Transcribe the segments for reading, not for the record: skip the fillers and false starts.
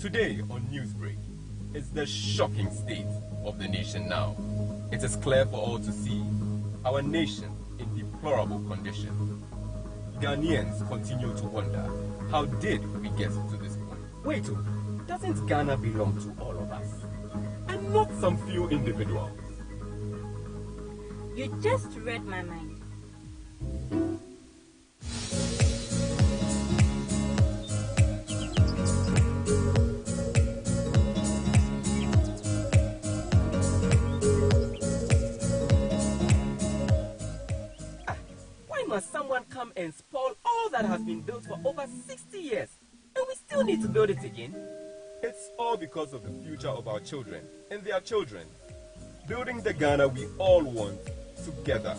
Today on Newsbreak, it's the shocking state of the nation now. It is clear for all to see our nation in deplorable condition. Ghanaians continue to wonder, how did we get to this point? Wait, doesn't Ghana belong to all of us? And not some few individuals? You just read my mind. Must someone come and spoil all that has been built for over 60 years, and we still need to build it again? It's all because of the future of our children and their children. Building the Ghana we all want together.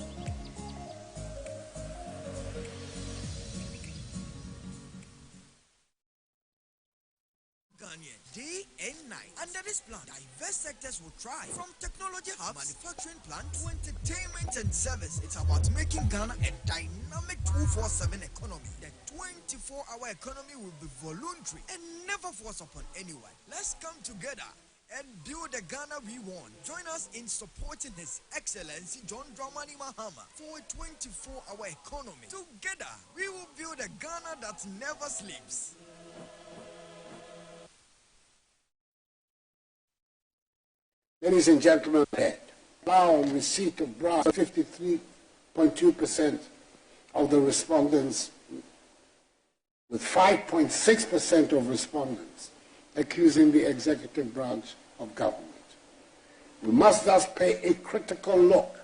Day and night. Under this plan, diverse sectors will thrive. From technology hub, manufacturing plant to entertainment and service. It's about making Ghana a dynamic 24/7 economy. The 24-hour economy will be voluntary and never forced upon anyone. Let's come together and build the Ghana we want. Join us in supporting His Excellency John Dramani Mahama for a 24-hour economy. Together, we will build a Ghana that never sleeps. Ladies and gentlemen, allow receipt of brass 53.2% of the respondents, with 5.6% of respondents accusing the executive branch of government. We must thus pay a critical look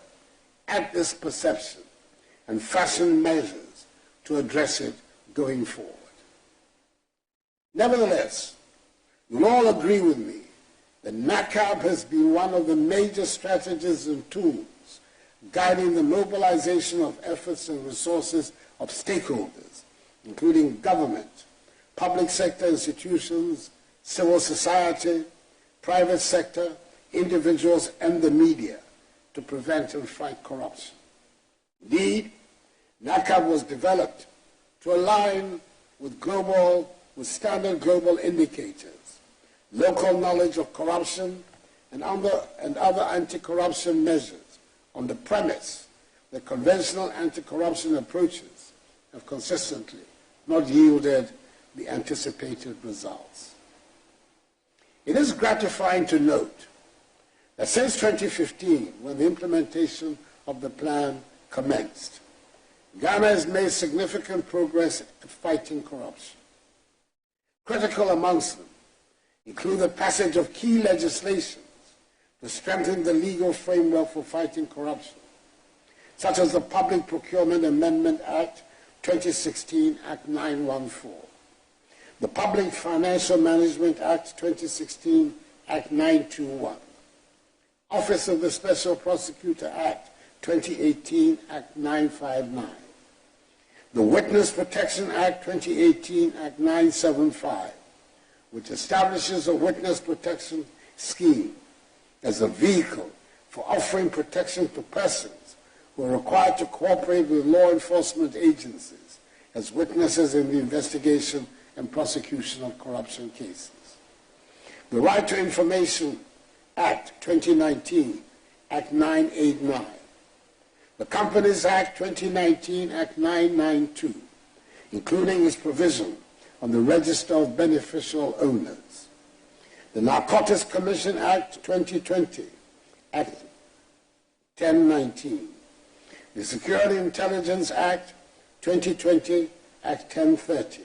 at this perception and fashion measures to address it going forward. Nevertheless, you'll all agree with me that NACAB has been one of the major strategies and tools guiding the mobilization of efforts and resources of stakeholders, including government, public sector institutions, civil society, private sector, individuals, and the media to prevent and fight corruption. Indeed, NACAB was developed to align with standard global indicators, local knowledge of corruption, and other anti-corruption measures on the premise that conventional anti-corruption approaches have consistently not yielded the anticipated results. It is gratifying to note that since 2015, when the implementation of the plan commenced, Ghana has made significant progress at fighting corruption. Critical amongst them include the passage of key legislation to strengthen the legal framework for fighting corruption, such as the Public Procurement Amendment Act 2016, Act 914, the Public Financial Management Act 2016, Act 921, Office of the Special Prosecutor Act 2018, Act 959, the Witness Protection Act 2018, Act 975, which establishes a witness protection scheme as a vehicle for offering protection to persons who are required to cooperate with law enforcement agencies as witnesses in the investigation and prosecution of corruption cases. The Right to Information Act 2019, Act 989, the Companies Act 2019, Act 992, including its provision on the Register of Beneficial Owners, the Narcotics Commission Act 2020, Act 1019, the Security Intelligence Act 2020, Act 1030,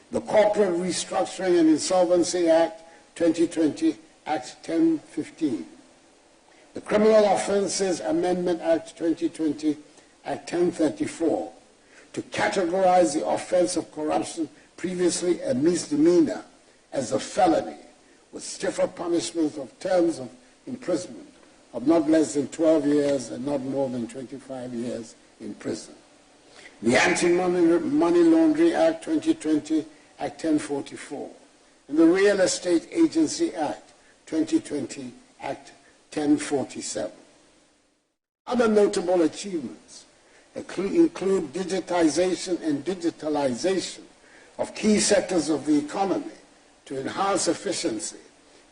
the Corporate Restructuring and Insolvency Act 2020, Act 1015, the Criminal Offences Amendment Act 2020, Act 1034, to categorize the offense of corruption, previously a misdemeanor, as a felony, with stiffer punishments of terms of imprisonment of not less than 12 years and not more than 25 years in prison. The Anti-Money Laundering Act 2020, Act 1044, and the Real Estate Agency Act 2020, Act 1047. Other notable achievements include digitization and digitalization of key sectors of the economy to enhance efficiency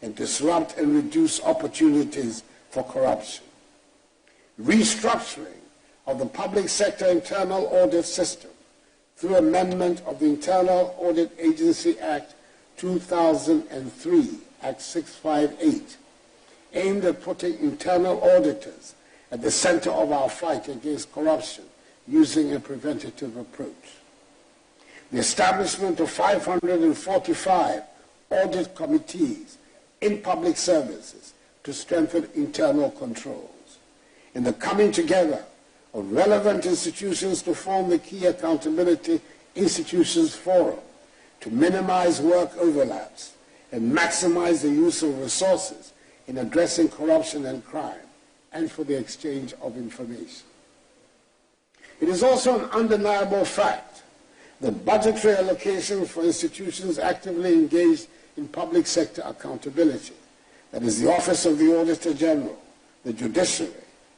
and disrupt and reduce opportunities for corruption. Restructuring of the public sector internal audit system through amendment of the Internal Audit Agency Act 2003, Act 658, aimed at putting internal auditors at the center of our fight against corruption using a preventative approach. The establishment of 545 audit committees in public services to strengthen internal controls, and the coming together of relevant institutions to form the Key Accountability Institutions Forum to minimize work overlaps and maximize the use of resources in addressing corruption and crime, and for the exchange of information. It is also an undeniable fact that budgetary allocations for institutions actively engaged in public sector accountability, that is the Office of the Auditor General, the Judiciary,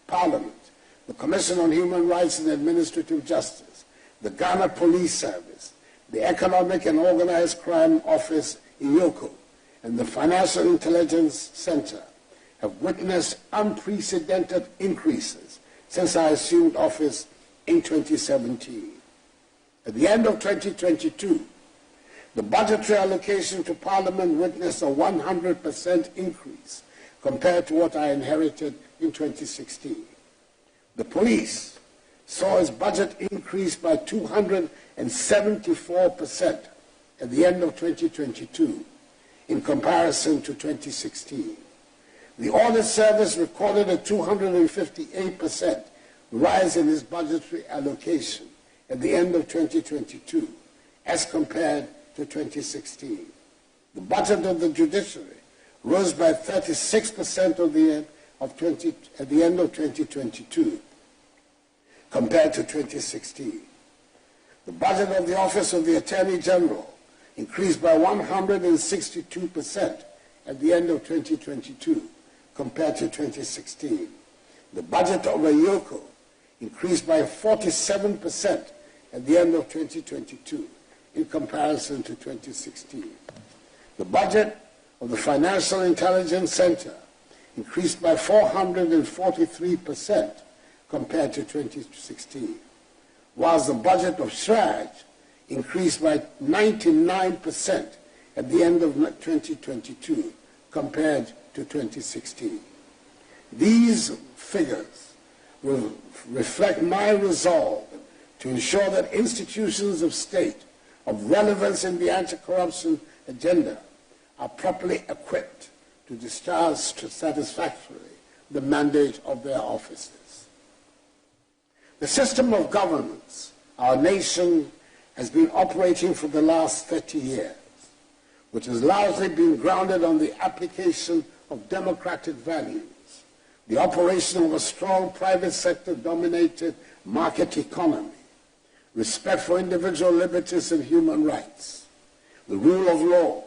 Parliament, the Commission on Human Rights and Administrative Justice, the Ghana Police Service, the Economic and Organized Crime Office, IOCO, and the Financial Intelligence Center have witnessed unprecedented increases since I assumed office in 2017. At the end of 2022, the budgetary allocation to Parliament witnessed a 100% increase compared to what I inherited in 2016. The police saw its budget increase by 274% at the end of 2022 in comparison to 2016. The Audit Service recorded a 258% rise in its budgetary allocation at the end of 2022 as compared to 2016. The budget of the Judiciary rose by 36% at the end of 2022 compared to 2016. The budget of the Office of the Attorney General increased by 162% at the end of 2022 compared to 2016. The budget of IOCO increased by 47% at the end of 2022 in comparison to 2016. The budget of the Financial Intelligence Center increased by 443% compared to 2016, whilst the budget of SHRAG increased by 99% at the end of 2022 compared to 2016. These figures will reflect my resolve to ensure that institutions of state of relevance in the anti-corruption agenda are properly equipped to discharge satisfactorily the mandate of their offices. The system of governance our nation has been operating for the last 30 years, which has largely been grounded on the application of democratic values, the operation of a strong private sector-dominated market economy, respect for individual liberties and human rights, the rule of law,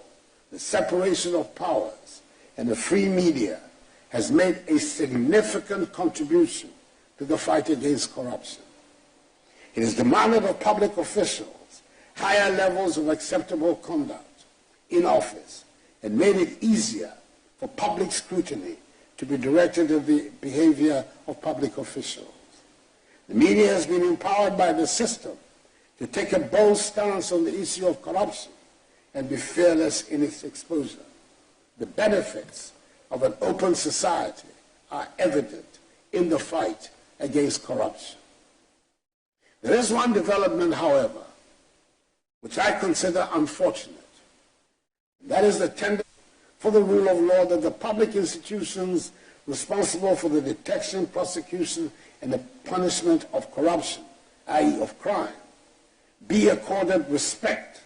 the separation of powers, and a free media has made a significant contribution to the fight against corruption. It has demanded of public officials higher levels of acceptable conduct in office and made it easier for public scrutiny to be directed at the behavior of public officials. The media has been empowered by the system to take a bold stance on the issue of corruption and be fearless in its exposure. The benefits of an open society are evident in the fight against corruption. There is one development, however, which I consider unfortunate. That is the tendency for the rule of law that the public institutions responsible for the detection, prosecution, and the punishment of corruption, i.e. of crime, be accorded respect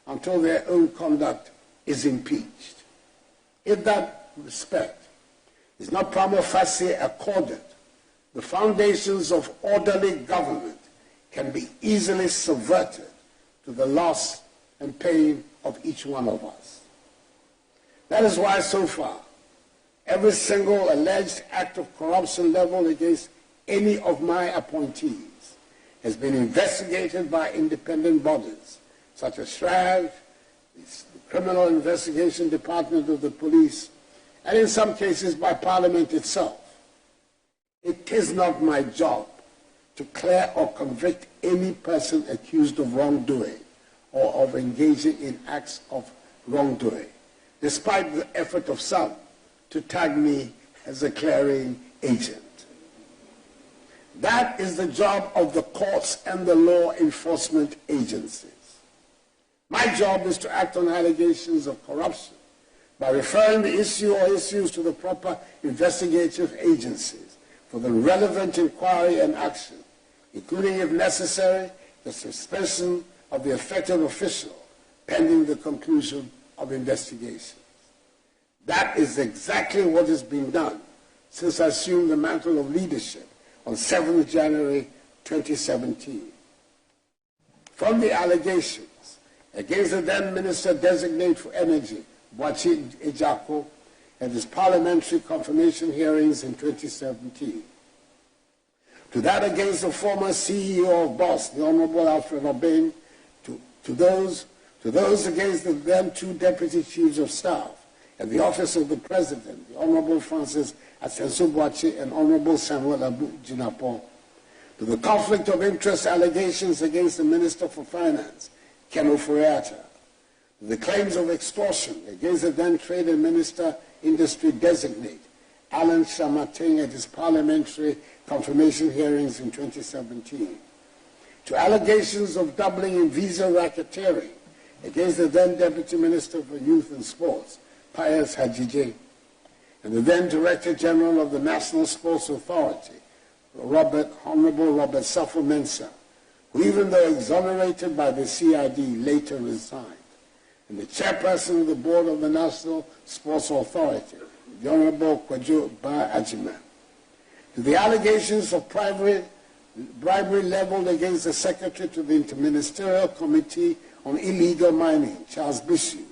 until their own conduct is impeached. If that respect is not prima facie accorded, the foundations of orderly government can be easily subverted to the loss and pain of each one of us. That is why so far, every single alleged act of corruption leveled against any of my appointees has been investigated by independent bodies such as SHRAG, the Criminal Investigation Department of the police, and in some cases by Parliament itself. It is not my job to clear or convict any person accused of wrongdoing or of engaging in acts of wrongdoing, despite the effort of some to tag me as a clearing agent. That is the job of the courts and the law enforcement agencies. My job is to act on allegations of corruption by referring the issue or issues to the proper investigative agencies for the relevant inquiry and action, including, if necessary, the suspension of the affected official pending the conclusion of investigations. That is exactly what has been done since I assumed the mantle of leadership on 7th January 2017. From the allegations against the then Minister-designate for Energy, Boakye Ejako, at his parliamentary confirmation hearings in 2017, to that against the former CEO of BOSS, the Honorable Alfred Obeng, to those against the then two Deputy Chiefs of Staff at the Office of the President, the Honorable Francis Asenso Boakye and Honorable Samuel Abu Jinapor, to the conflict of interest allegations against the Minister for Finance, Ken Ofori-Atta, to the claims of extortion against the then Trade and Minister Industry Designate, Alan Shamateng, at his parliamentary confirmation hearings in 2017, to allegations of doubling in visa racketeering against the then Deputy Minister for Youth and Sports, Pius Hajije, and the then Director General of the National Sports Authority, Honorable Robert Safo-Mensah, who, even though exonerated by the CID, later resigned, and the Chairperson of the Board of the National Sports Authority, the Honorable Kwadwo Ba-Agyeman, to the allegations of bribery leveled against the Secretary to the Interministerial Committee on Illegal Mining, Charles Bishu,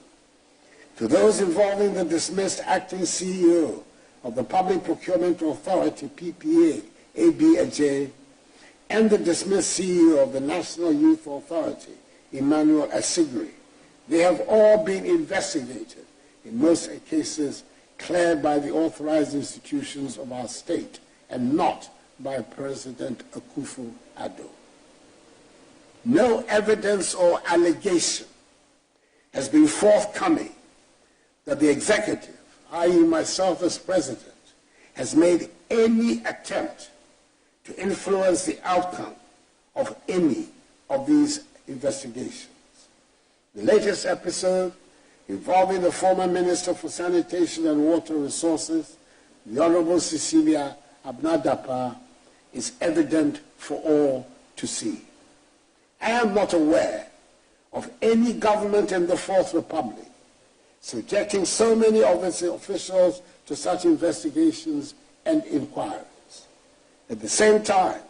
to those involving the dismissed acting CEO of the Public Procurement Authority, PPA, A.B. Ajay, and the dismissed CEO of the National Youth Authority, Emmanuel Asigri. They have all been investigated, in most cases cleared by the authorized institutions of our state and not by President Akufo-Addo. No evidence or allegation has been forthcoming that the executive, i.e. myself as president, has made any attempt to influence the outcome of any of these investigations. The latest episode involving the former Minister for Sanitation and Water Resources, the Honorable Cecilia Abnadapa, is evident for all to see. I am not aware of any government in the Fourth Republic subjecting so many of its officials to such investigations and inquiries. At the same time,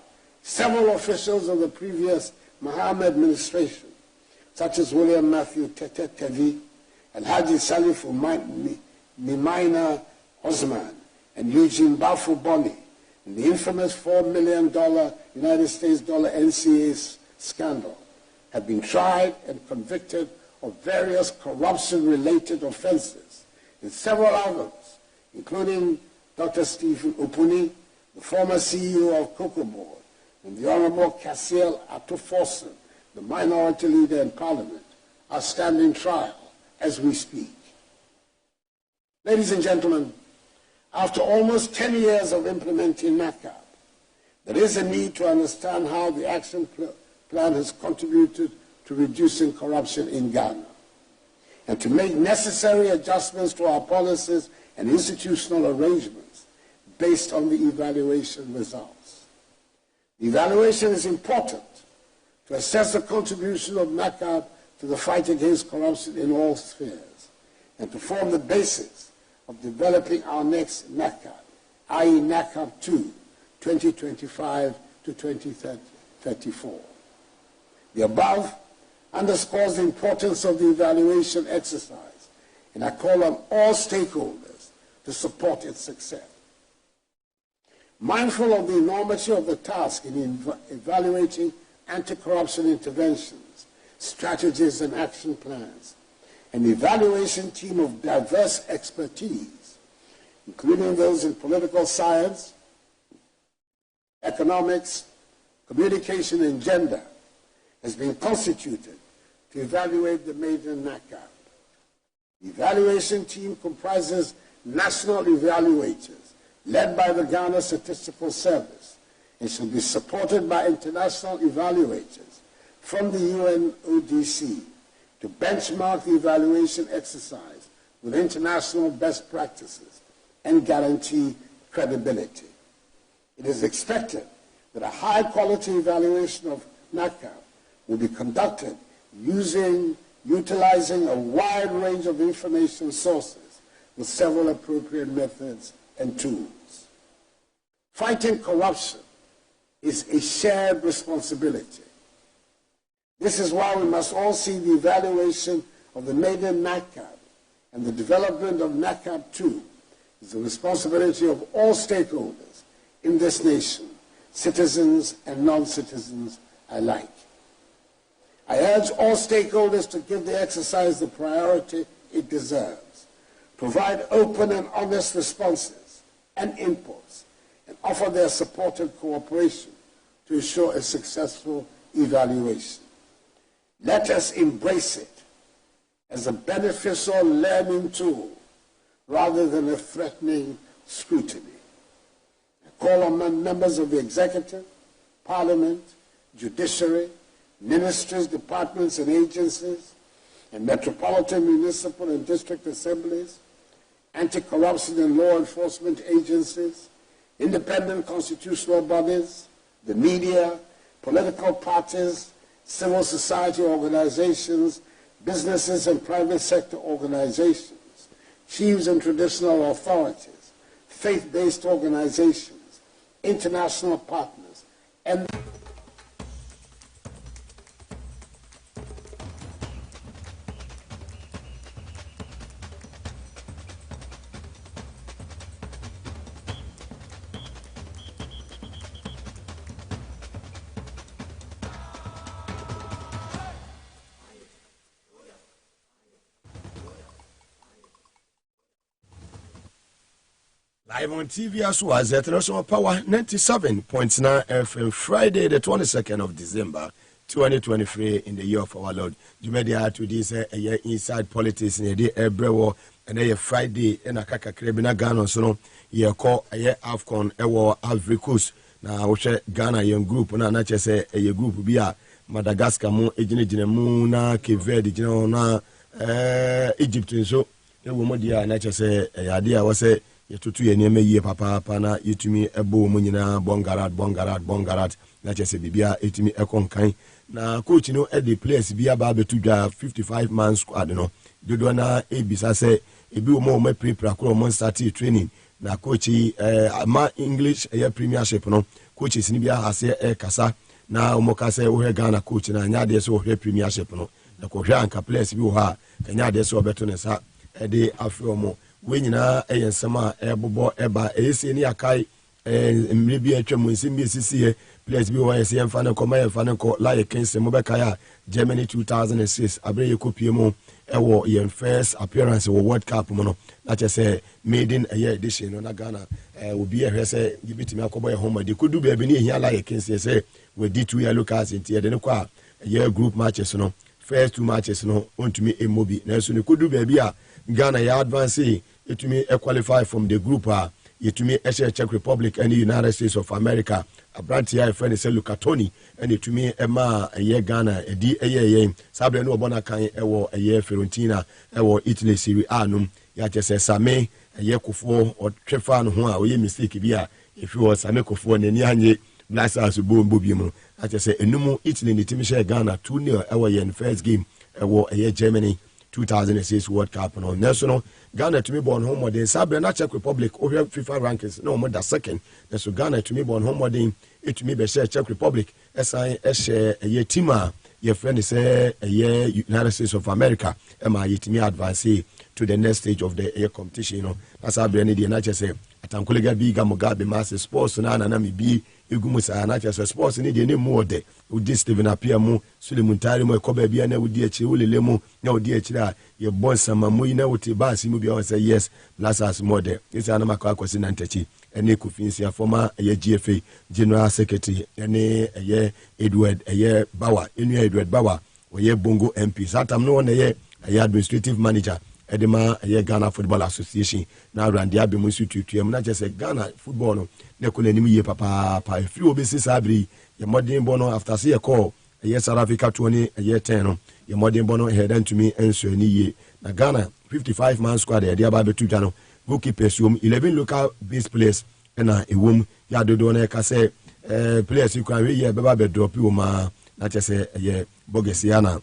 several officials of the previous Mahama administration, such as William Matthew Tete Tevi, Alhaji Salifu Mimaina Osman, and Eugene Bafo Boni, in the infamous $4 million United States dollar NCA scandal, have been tried and convicted of various corruption-related offenses, and several others, including Dr. Stephen Upuni, the former CEO of Cocoa Board, and the Honorable Cassiel Atoforson, the minority leader in Parliament, are standing trial as we speak. Ladies and gentlemen, after almost 10 years of implementing NACAB, there is a need to understand how the action plan has contributed to reducing corruption in Ghana, and to make necessary adjustments to our policies and institutional arrangements based on the evaluation results. The evaluation is important to assess the contribution of NACAB to the fight against corruption in all spheres, and to form the basis of developing our next NACAB, i.e. NACAB 2, 2025 to 2034. The above underscores the importance of the evaluation exercise, and I call on all stakeholders to support its success. Mindful of the enormity of the task in evaluating anti-corruption interventions, strategies, and action plans, an evaluation team of diverse expertise, including those in political science, economics, communication, and gender, has been constituted to evaluate the maiden NACAP. The evaluation team comprises national evaluators led by the Ghana Statistical Service and shall be supported by international evaluators from the UNODC to benchmark the evaluation exercise with international best practices and guarantee credibility. It is expected that a high-quality evaluation of NACAP will be conducted utilizing a wide range of information sources with several appropriate methods and tools. Fighting corruption is a shared responsibility. This is why we must all see the evaluation of the maiden NACAP and the development of NACAP 2 as the responsibility of all stakeholders in this nation, citizens and non-citizens alike. I urge all stakeholders to give the exercise the priority it deserves, provide open and honest responses and inputs, and offer their support and cooperation to ensure a successful evaluation. Let us embrace it as a beneficial learning tool rather than a threatening scrutiny. I call on members of the executive, parliament, judiciary, ministries, departments and agencies, and metropolitan, municipal and district assemblies, anti-corruption and law enforcement agencies, independent constitutional bodies, the media, political parties, civil society organizations, businesses and private sector organizations, chiefs and traditional authorities, faith-based organizations, international partners, and live on TV as well as International Power 97.9 FM, Friday, the 22nd of December, 2023, in the year of our Lord. You may have to this inside politics in the day Ebrewo, and a Friday in a Kaka Krebina Ghana, so you call a AFCON, Ewo Africus. Now, we share Ghana young group, and I just say a group be a Madagascar, Ejina, Cape Verde, Egypt, and so the woman, and I just say a idea was a yetutu ye neme ye papa na yetumi ebo mu nyina bongarat na chese bibia etumi ekonkan na coach no e the players bia ba betu dwa 55 man squad no dodo na ebisa se ebi wo mo prepare ko mo start training na coach ma English premiership no coaches ni bia ase kasa na mo ka se wo Ghana coach na nya de so wo premiership no na ko hwa anka players bi wo ha kanya de so beto ne sa e de afro mo wenyina eyensema ebobo eba ese ni akai mrebi atwam nsimbi sisiye players bi wo yesi emfa ne ko like kense mo beka ya Germany 2006 abre yekopie mo ewo yen first appearance wo World Cup mo no na chese maiden edition no na Ghana obi ehwese gibitimi akobo ye home de kodu be ni ehia like kense se we di 2 yellow cards ntie de ne kwa group matches no first 2 matches no ontumi emobi na so ne kodu be bia Ghana ya advance etumi qualify from the group yetumi Czech Republic and the United States of America abranti ya friend say Lucatoni and etumi ema Ghana edi sabre no obona kan ewo Fiorentina ewo Italy Serie A num ya chese same kofo o twefa no ho a oye mistake bia if you same kofo nani anye blasters bombo bi mu a chese enumu Italy ni timi share Ghana 2-0 ewo yen first game ewo Germany 2006 World Cup no national Ghana to me born home modern Sabre na Czech Republic over FIFA rankings no more the second so Ghana to me born home modern it to me be share Czech Republic SI share a team your friend say a year United States of America am I to me advance to the next stage of the competition you know that's Sabre ni the na say atankolega bi ga Mugabe Maase sports na mi bi egumu sa na kyerɛ sports ne de ne mu ode udi Steven Apia mu Suleiman Tare mu ekoba bia na udi akyi ulele mu na udi akyi a ye bon sama mu na wote baasi mu bia on say yes Blasters mode isa na makwa akwasi na ntachi ene Kofinsia former ye GFA General Secretary ene ye Edward Bawa enu Edward Bawa oye Bongo MP satam no na ye administrative manager edema ye Ghana Football Association na Randy Abemu tutuem na je say Ghana football no ne ko nanim ye papa free obesi sabri ye modern bono after say call ye South Africa 20 ye 10 no ye modern bono head to me enso ni ye na Ghana 55 man squad ye dia ba betu dwa no goalkeepers 11 local base players na ewom ya dodo na ka say players you can we ye beba be drop you ma na che say ye Bogesiana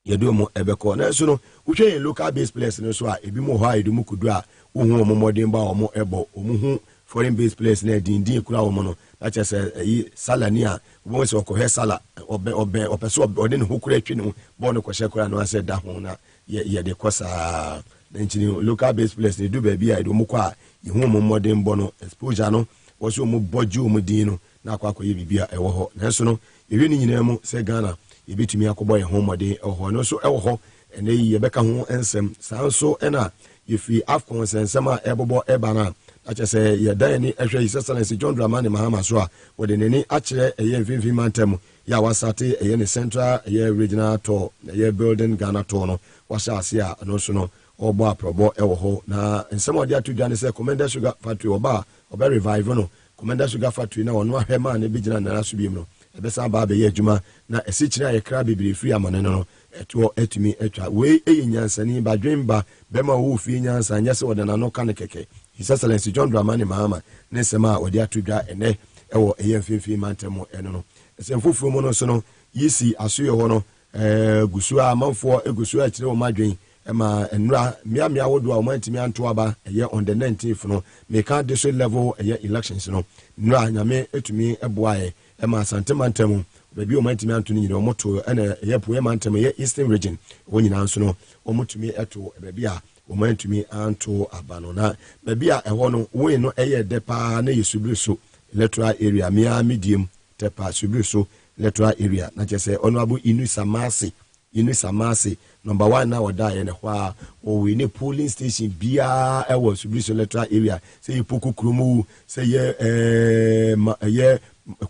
yedo mo ebeko na so no wohwe local base players no so a ebi mo ho a edu mu kudu a wo hu mo modern ba o mo ebo o mu hu foreign base players na din kura wo mo no na che say yi Salani a wo se okohe Sala opeso ode ne hokura atwi ne bo no kohye kura no ase da ho na ye de kosa na nchini local base players ne du ba bi a edu mu kwa yi hu mo modern bo no exposure no wo so mo boju mo din no na akwa ye bibia ewo ho na so no ewi ni nyina mu se Ghana yebetumi akoboy homode eho no so ewo ene yebeka ho ensem sanso ena yefi afcon sensema ebobo ebana ache se yedan ni ehwe His Excellency John Dramani Mahama so a wode neni akire eye mfimfi mantem ya wasate eye ne central eye regional tour eye building Ghana tour no washa ase a no so no obo aprobo ewo na ensem ode atudwane se Commander Sugar Factory oba revive no Commander Sugar Factory na ono ahema na bigina na so biem no ebesa ba be ye adwuma na esikyira ye kra bibiri free amane no eto etumi etwa we eyenyansani ba dwemba bema wo fi nyansa nyese wode na no ka ne keke His Excellency John Dramani Mahama ne sema wode atudwa ene ewo eyemfimfi mantemo eno no esemfufu mu no so no yisi asoye ho no gusu a manfo egusu a kire wo madwen ema enura miamia wodo a mantimi anto aba eye on the 19th no make district level eye elections no nura nyame etumi eboae ema santemantemu bebi o mantimi anto ni nyire omoto ena eye poe mantemu eye eastern region wonyina nso no omotumi eto bebi a o mantimi anto abano na bebi a eho no we no eye depa na yesubriso electoral area mia medium tepa subriso electoral area na chese honorable Inusa Maase number 1 na wada ye ne hwa o we ne polling station bia e wo subriso electoral area say ipoku krumu say ye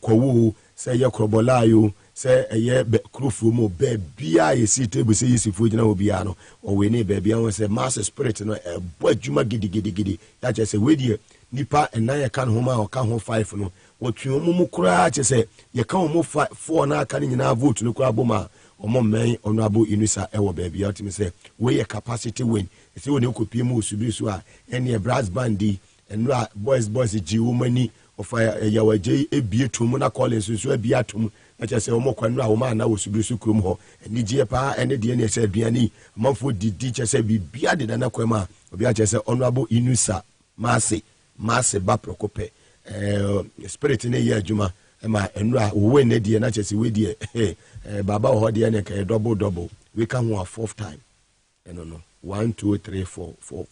kwawu say ye krobolayo say ye krufu mo be bia ye si table say yisifu gina obia no o we ne be bia won say mass spirit no e bo adwuma gidi ya che say we die nipa enan ye kan homa o ka ho 5 no wotwe mu kura che say ye ka ho 4 na aka ni nyina vote no kura boma omo men honorable Inusa ewo baby ultimate say we your capacity win say we okopie mu osubi so a ene brass bandi enra boys ji womani of yawaje ebie tum na collins so ebie atum na che say omo kwanra wo ma na osubi so krom ho eni gie pa ene de ne say aduani manfo didi che say bibia de na kwema obi a che say honorable Inusa Maase ba prokope spirit ne ye adwuma ema enura we ne die na che say we die baba ho de ne ka double we can one 4th time no 1 2 3 4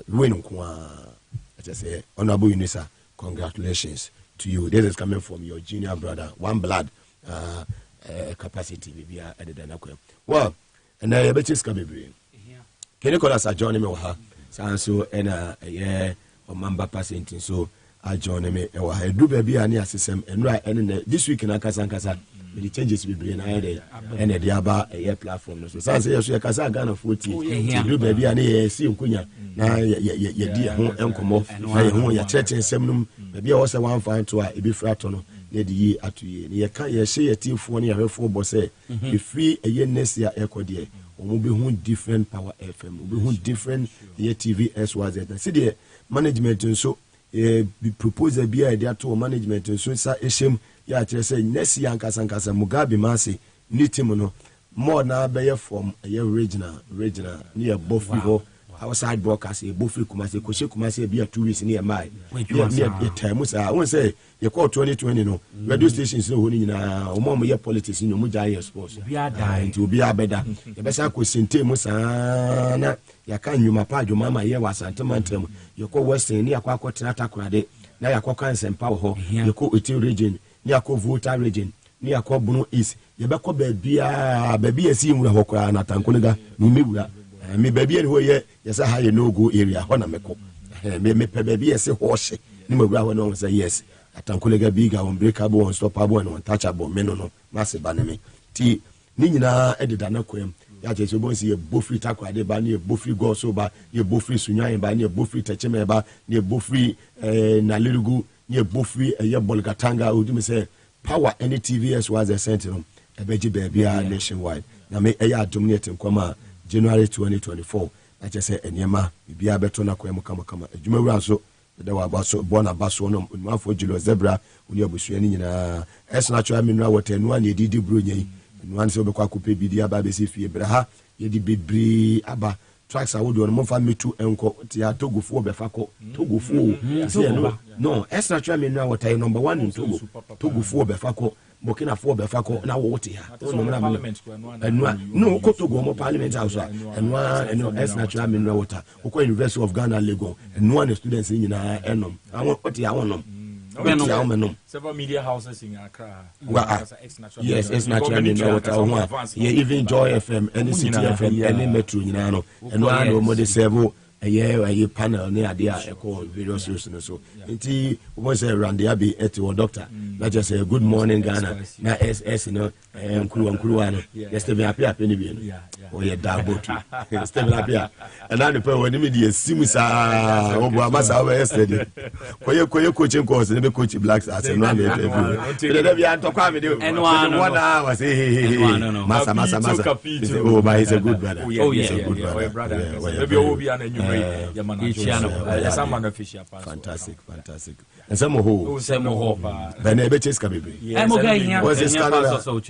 we no kwa I just say honorable Inusa, congratulations to you. This is coming from your junior brother, one blood capacity be added na kwa well and I bet you can be can you call us a join me wa so and o mamba percent so a join me e wa do baby ani asesem enura ene this week na kasa the changes we bring na ede ene de aba platform no so say yes you kasa Ghana 40 do baby ani si nkunya na ye di ho enkomo na ye ho ya cheche nsem num baby a wo se wan fan to a ebi frato no na de yi atoye ne ye ka ye hye ye tifo ne ye hwefo bo say e free eye nesia ekode omo be hu different power FM omo be hu different ye TV SYZ na see the management nso be proposal bi a de ato management nso sa ehiem ya kire say next year nkasa Mugabe Maase ni team no more na be from a regional near Bofi ho outside broadcast e bo free Kumasi ko she Kumasi be 2 weeks near my near time say won say you call 2020 no radio stations no honi nyina o mo ye politics no mo jai sports bi ada nti obi abeda ye be sa ko sente mu saa na ya kan nyuma pa adwuma ma ye wasante mantem you call western ni akwa akotena takorade na yakwa kansen pa ho you call Etin region ni akwa Volta region ni akwa Bunu East ye be ko baabi esi nwura hokora na tankonega no mewura me baabi ani ho ye yesa ha ye no go area ho na meko me pe baabi esi ho hye ni mewura ho no say yes atankonega biga unbreakable unstoppable and untouchable me no massive baneme ti ni nyina ededa na kwem ya je so bonsi ye bofri takwade ba ni ye bofri goso ba ye bofri sunyan ba ni ye bofri techeme ba ni ye bofri na lirugu ni ye bofri ye bolgatanga odumi say power any TVS was a sentinel ebeji bebia nationwide na me eya dominate nkoma January 2024 na che say eniema bibia beto na kwem kama adwuma wura so da wa baso bona baso no mafo Julius Zebra oni abusua ni nyina natural mineral water no na edidi bro nyai no an se obekwa akopɛ bidi aba be se fie bra ha ye di bebre aba tracks awodo no mfa metu enko ti ya togofo obefa ko togofo se no natural mineral water number 1 in Togo togofo obefa ko Burkina Faso befa ko na wo wote ha no ko Togo mo parliament house eno natural mineral water ko University of Ghana Lagos eno an students nyina enom awon wote ya wonom several media houses in Accra. Yes, it's natural mineral water. Yeah, even Joy FM, any City FM, any Metro, you know, and one or more the several a year panel near the various reasons. So, until once around the Abbey at your doctor, not just a good morning, Ghana, not SS, you know, and Kruan, yesterday appear penny, or your double tree, step up here. And now the power when immediate Simusa, Obama, yesterday. For your coaching course, and coach blacks as a man. And 1 hour, say, Massa. Oh, but he's a good brother. Oh, yeah, a good brother. Maybe will be an fantastic. And some who Benebetes Kabibi. Was a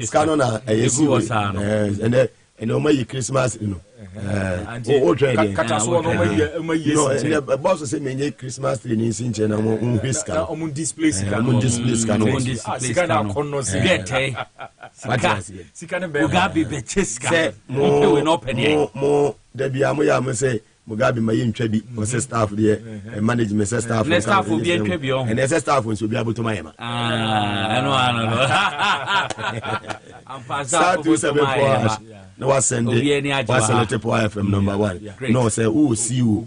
scanner, and my Christmas, you know. Boss say me Christmas tree ni sinche na mo whisker on display Mugabe becheska we no penny mo da bia mo ya mo say Mugabe ma yintwa bi o say staff there management say staff will be ntwa bi on and say staff so bi aboto mayema no am pass no was send it was selected for FM number 1 no say who see you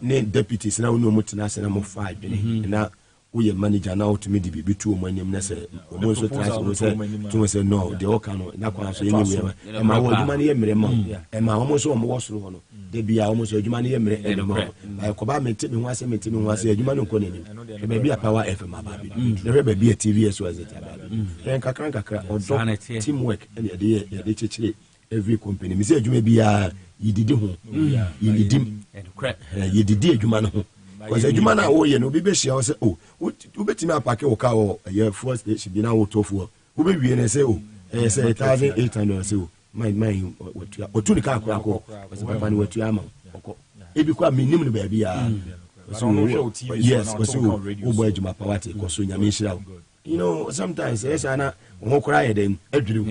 ne deputies na no mutina say na mo 5 na we manager now to me the be two money na say o so transfer to say no the all can na kwa so anywhere e ma wo duma ne yemre ma e ma o so mo wosoro ho no de bia o so duma ne yemre e no e ko ba menti me ho ase duma no ko nani e ba bia power FM aba bi de ba bia TV so as it aba bi en kakra odo teamwork e de chechire every company me say adwuma bia yididi ho yididi adwuma no ho because adwuma na wo ye no bi be hia wo say oh wo betimi apake wo ka wo ye first station bi na wo tofu wo be wie ne say oh say 1800 say oh my otu ni ka akora ko because papa ni watu ama okọ ebi kwa minim no ba bia so yes so wo boy adwuma power take ko so nyame nhira wo you know sometimes yes ana wo kora ye dem adwuru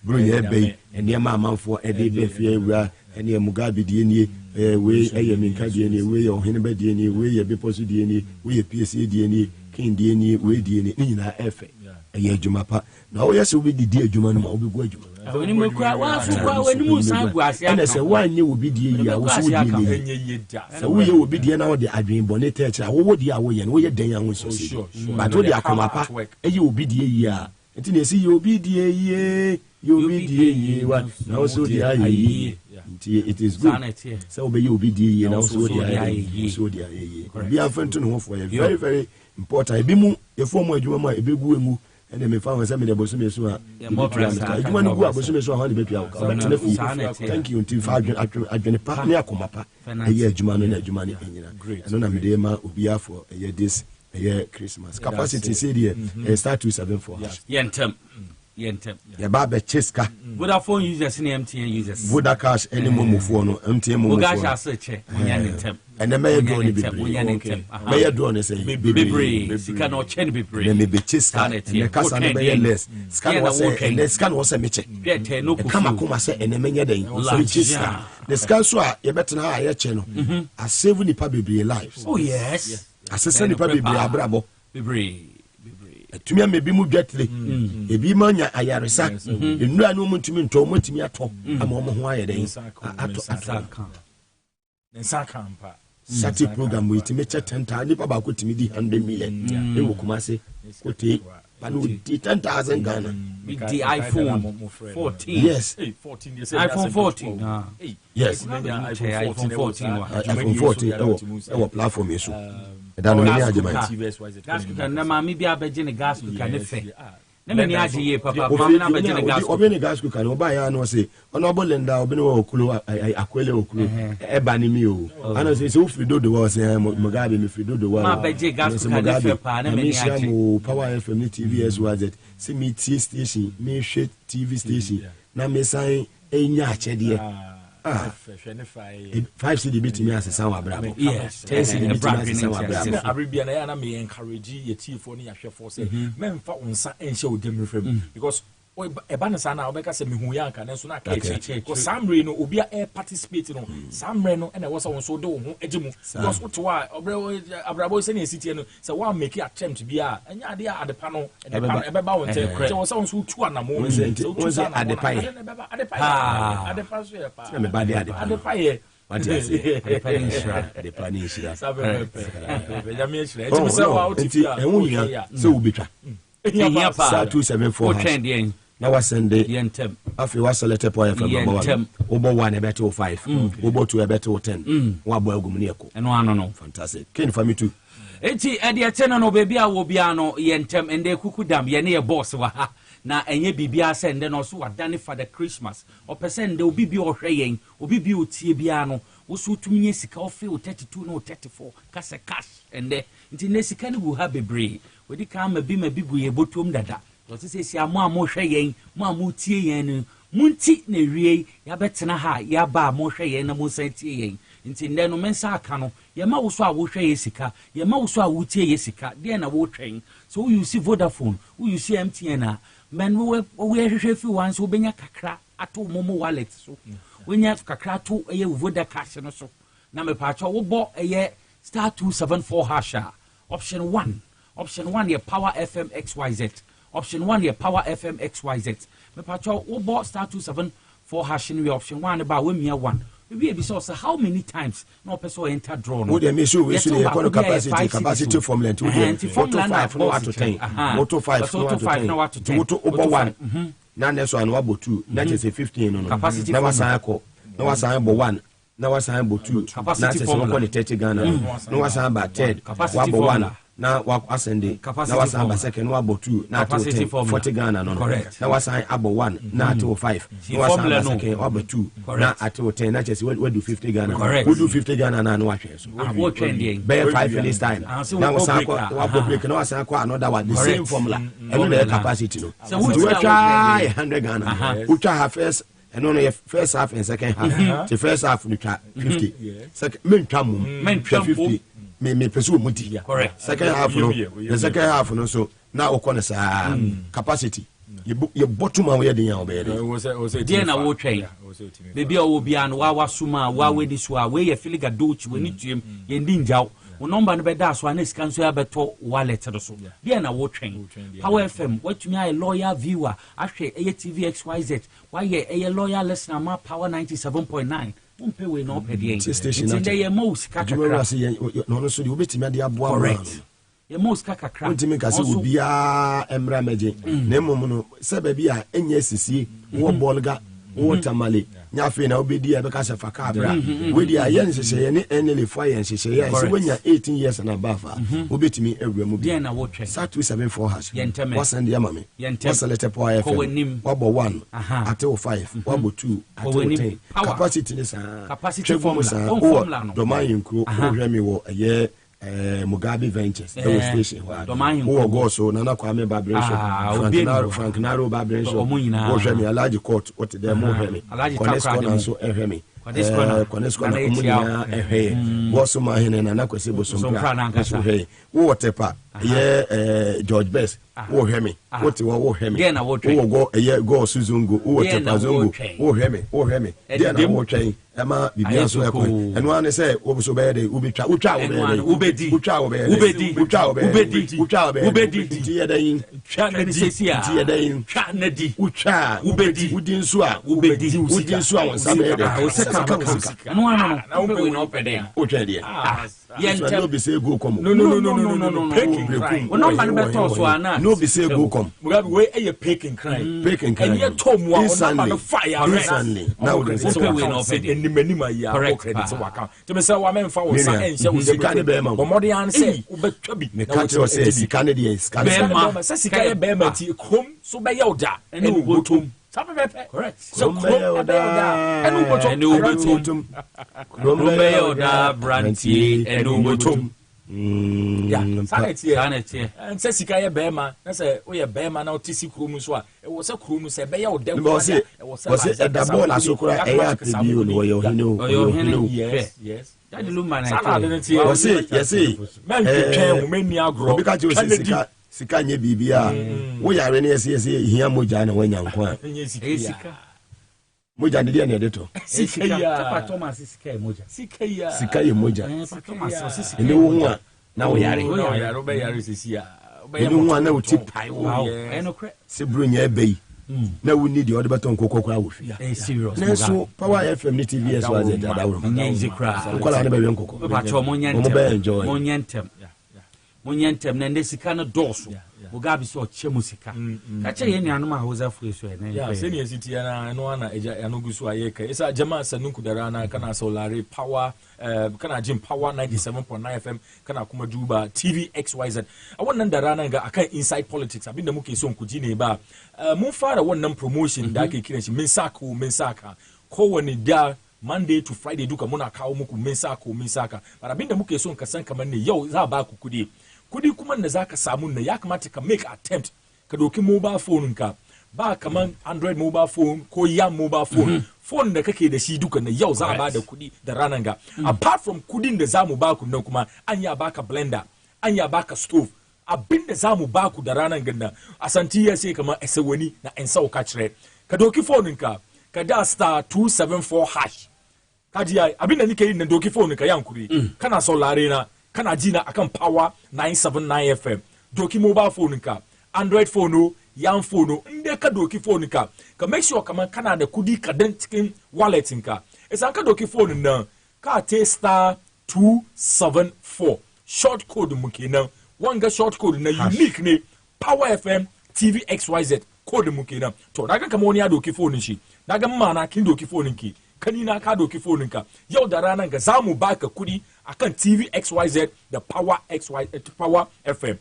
bro ye be ene ma amanfo e de be fie wura ene Mugabe die nie we eye minka die nie we ye ohene ba die nie we ye beposu die nie we ye PSA die nie king die nie we die nie nyina efe eye adwuma pa na wo yese obi di adwuma no ma obi gu adwuma oni mekwa wa fu kwa wani mu san gu ase ene se wanye obi die ya wo so die nie se wo ye obi die na wo de adwen bone teacher wo die a wo ye no wo ye den ya wo so but wo de akoma pa eye obi die ya enti na esi ye obi die ye what now so the aye it is good so be you be the now so the aye so the aye be am to no for very very important be mu e form adwuma ma e be gu emu ene me fa won say me de bosu me so a adwuma no gu abosu me so a ho de be pia o thank you until fa adwene pa ne akoma pa aye adwuma no na adwuma ne enyina eno na me de ma obi afo aye this aye Christmas capacity say there start 274 yentem Yentem. Yaba Cheska. Vodafone users and MTN users. Vodacash any momo phone, MTN momo. Mugabe search. And the mayor drone be mayor drone say Bebre. Sika no chen bebre. Then maybe Cheska. The casa no be less. Scan was and the scan was a miche. No Kamakuma say and the many day. Cheska. The scan so you better now a channel. A 70 public lives. Oh yes. Assessing the public brabo. Bebre. To me, maybe more gently. A be mania, I are a sack. You know, I know Muntimin told me at home. I'm on why they Sati program with me 10 times. If about could me 100 million, they will come say, but with 10,000 Ghana. With the iPhone 14. Yes. 14 iPhone 14. Yes. iPhone 14. iPhone 14. Our platform is so. That's maybe I bet you gas cooker. Never papa. Obeni gas cooker. Obaya no say. Honorable Linda Obeni Okulu Akwele Okulu. Ebani mi o. Ano say so Frido the was Mugabe me Frido the was. Ma bet you gas cooker. Power FM TVS was it. See me T station. Me shit TV station. Na me sign enya achede. 5 cedi bit me as a sound bravo. Yes, 10 cedi bit me as a sound bravo. Arabian na me encourage ye tifo ni ahwe for say men fa onsa enhye odem refem because eba na sana obeka se mehu ya nka nenso na ka echi ko samre no obi a participate no samre no na wo so won so de wo ho agimu because what wa abrabo se na esitie no se wa make attempt bia anya ade a adepa no ebeba won te se wo so so tu anamo no se tu sana adepa so ye pa me ba de adepa ye what is it? The planning is there. So we be try. 274. Now I send the Yentem. After was selected for FM. Obo 1 a better 5. Obo 2 a better 10. One boy Gumuniaco. And one no. Fantastic. Came for me too. Eti Eddie Tenor no baby will be ano Yentem and they kukudam yene boss waha. Na enye bibia send then also wadane for the Christmas or percent they will be hweying obi bi otie bia no wo so tumi sika o feel 32 no 34 kase cash and there nti ne sika ne wo ha bebre we di ka ma bi gu ye botom dada so se sia mo hweying mo tie yen no munti na wie ya betena ha ya ba mo hweying na mo san tie yen nti ne no mensa aka no ye ma wo so a wo hweye sika ye ma wo so a wo tie ye sika de na wo twen so you see Vodafone you see MTN men we hwehwe once obenya kakra ato momo wallet so wenya kakra to eye voda cash no so na me pa cho wo bo eye *274# option 1 ye power FM XYZ option 1 ye power FM XYZ me pa cho wo bo *274# no option 1 ba we mia 1 we be so how many times no person enter draw no we should the capacity formula to 5 no to 10 moto 5 no to 10 moto over 1 na next one what 2 that is a 15 no capacity na wasan ko na wasan bo 1 na wasan bo 2 na say so ko 30 Ghana na wasan ba 10 wa bo 1 na wa ascend na wasan ba second wa bo 2 na to 40 Ghana no na wasan abo 1 na to 5 na wasan ba second wa bo 2 na at 10 na say we do 50 Ghana we do 50 Ghana na no wa hwe so wo trending be 5 for this time na wasan ko wa bo break na wasan ko another one the same formula every capacity no so we try 100 Ghana we try half first and only first half and second half the first half we try 50 second men try 50 me pursue muti correct second half no the second half no so now okona sa capacity you bottom away the yan obey there na wo train baby o bia no wa suma wa we this wa we ye filiga dochi we ni tuem ye ndi njaw wo number no be da so anes kan so ya beto wallet do so there na wo train power FM what me a loyal viewer ahwe eye TV XYZ why ye loyal listener ma power 97.9 umpe we no pede station na ye most kakakra no so de obetimi ade aboa correct ye most kakakra untimi ka se obia emra meje na mom no se ba bia enya sisie wo bolga wo tamale nya fe na obedi e be ka se faka abra we dia ye nhye ye ne enele fo ye nhye ye se wenya 18 years na bafa obetimi awura mu bi na wo twen *274# wasend ya mame waselete po FM wabo 1 ate 5 wabo 2 ate 10 capacity ni sa capacity formula do man yinkro wo hwe mi wo eye Mugabe Ventures station who go so Nana Kwame Babrin Frank Naro Babrin wo hwemi Alaji Court what the mo hwemi Konesko na so hwemi Konesko na komunya boso ma hene na nakwese boso mpra so hwe wo tepa ye George Best wo hwemi wo hwemi wo go ye go Suzungu wo tepa Zungu wo hwemi dia na wo twen ema bibia so ekon eno ane say wo so be dey ubetwa ubedi ti ye dey twa na di twa na di utwa ubedi udin so a udin so a won sabe dey no na wo no pede o twa dey no be say go come no peking crime no man better so ana no be say go come Mugabe we e peking crime and ye tom wa on man fire recently now we no pede manima ya credit waka to me say wa men fa wo sa enhye wo sika ne be ma bomode an say wo betwa bi me ka tell say sika ne dey sika be sika ye be ma ti krom so be ye oda ene wo botom sabe be correct so krom be oda ene wo botom krom be oda brantie ene wo botom ya sanete and say sika ye be ma na say wo ye be ma na o tisi krom so a e wo say krom so be ye oda wo say da ball asokura e ya tebi o no yo hino yes Daddy Luma na yes man twetwen wo mani agro bi ka je o sika nye bibia wo yare ne yesi hia moja na wanya nko a sika moja ndi na edeto sika Papa Thomas sika ye moja Papa Thomas ndi wo nwa na wo yare be yare sisi a ndi nwa na wo ti pai wo eno kre se brunya ebei na wo need the beton kokokora wo fi serious na so Power FM ni TVS wa zeta dawo nyenzi kra kola na be wen kokoko Papa Thomas monyentem na ndesika no doso Mugabe so chemu sika ka che ye nuanom a hoza fure so na ya se ne siti na no ana eja anogu so ayeka isa jama sanunku darana kana saulare Power kana jin Power 97.9 FM kana kuma duba TV XYZ a wannan darana ga akan Inside Politics abinda muke so ku ji ne ba mun fara wannan promotion da ake kiran shi min saka kowane da Monday to Friday duka muna kawo muku min saka bara abinda muke so ka san kamar ne yau za ba ku kudi kuma da zaka samu ne ya kamata ka make attempt ka doki mobile phone ka ba kaman Android mobile phone ko Yam mobile phone phone da kake da shi duka ne yau za ba da kudi da ranan ga apart from kudin da zamu ba ku nan kuma an ya baka blender an ya baka stove abinda zamu ba ku da ranan ganna asanti ya sai kaman esewani na ensa ka cire ka doki phone ka da star 274 hash kaji abinda nike yin na doki phone ka yankuri kana saurare na kana jina akan Power 979 FM doki mobile phone ka Android phone Yam phone inde ka doki phone ka make sure kaman kana da kudi ka dan cikin wallet ka isan ka doki phone nan ka te star 274 short code mu kenan wanga short code na unique ne Power FM TV XYZ code mu kenan to daga kamar wani ya doki phone shi daga mana kin doki phone ki kanina ka doki phone ka yau da ranan ga zamu baka kudi akan TV XYZ da Power FM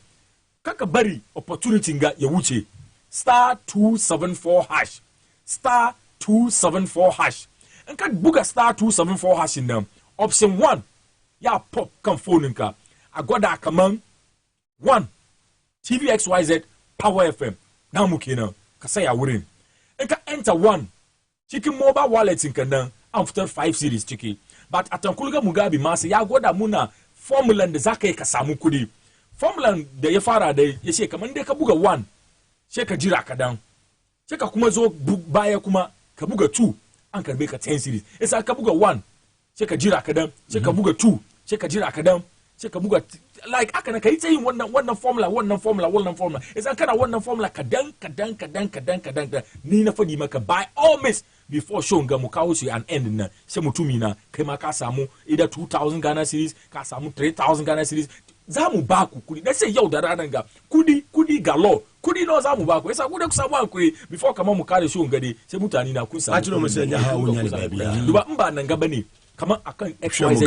kaka bari opportunity ga ya wuce star 274 hash star 274 hash in ka buga star 274 hash nan option 1 ya pop kan phone ka a gwada kaman 1 TV XYZ Power FM na mu kenan ka saya wurin in ka enter 1 cikin mobile wallet ka nan an fitar 5 series ciki but atankulga Mugabe Maase ya gwada muna formula da zaka yi ka samu kudi formula da ya fara da ya ce kaman dai ka buga 1 sai ka jira ka dan sai ka kuma zo baya kuma ka buga 2 an karbe ka 10 series sai ka buga 1 sai ka jira ka dan sai ka buga 2 sai ka jira ka dan sai ka buga like aka na kai tsayin wannan formula sai kana wannan formula ka dan ni na fadi maka by all means before show ga mu kawo shi an end na sai mutumi na kai ma ka samu either 2000 Ghana series ka samu 3000 Ghana series za mu ba ku kudi da sai yau da ranan ga kudi galo kudi no za mu ba ku yasa ku da ku samu hankuri before kamar mu kare show gade sai mutane na kun samu a ciro mu sai ya hawo nya da biya duba in ba nan gaba ne kamar akan XYZ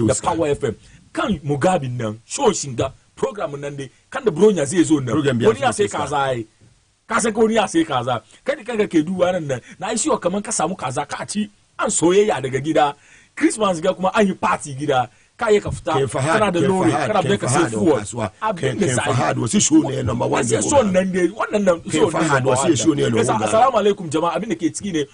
da Power FM kan Mugabe nan show shinga program nan dai kan da bronya zai zo nan wani ya sai kaza ai ka san ko ni ya sai kaza kai da kanka ke duwa nan na yi shiwa kaman ka samu kaza ka ci an soyayya daga gida Christmas ga kuma an yi party gida Kaya Kafta, Canada Lori, Canada Fuwa, Ken Fahad was issued a number one. Son Nande, one and Fahad was issued a Assalamu alaikum Jama, Abinakitskine,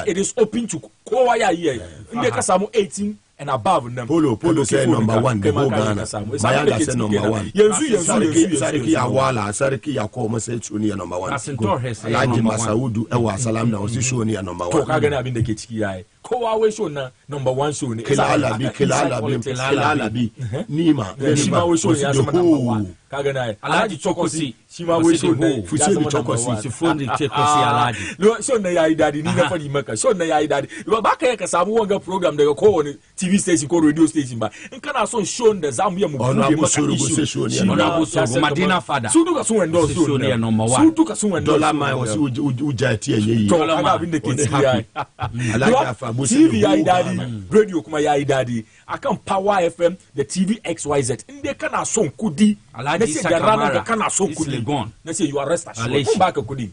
it is open to Kowaya here. Indekasamu 18 and above them. Polo said number one, the whole Ghana. Mayanga said number one. Sariki Awala, Sariki Yakoma said Chunia number one. Alaji Masaudu, Ewa Salam now, Sishonia number one. Tokagana Abinakitski. Kowa shona number 1 show ni Kilalabi Nima Shima we show ya number 1 kaga na Alaji Chokosi Shima we show na Fuseli Chokosi Sifundi Chokosi Alaji no show na ya idadi ni na fani maka show na ya idadi ba baka ya kasamu wanga program daga ko ni TV station ko radio station ba in kana son show da zamu ya mu bude maka issue Madina Fada su duka sun wendo show ne number 1 su duka sun wendo dollar mai wasi ujati yayi dollar ma abin da ke tsiya Alaji TV ya idadi radio kuma ya idadi akan Power FM the TV XYZ inde kana son kudi Alaji Sakamara kana son kudi na say you are rest assured come back kudi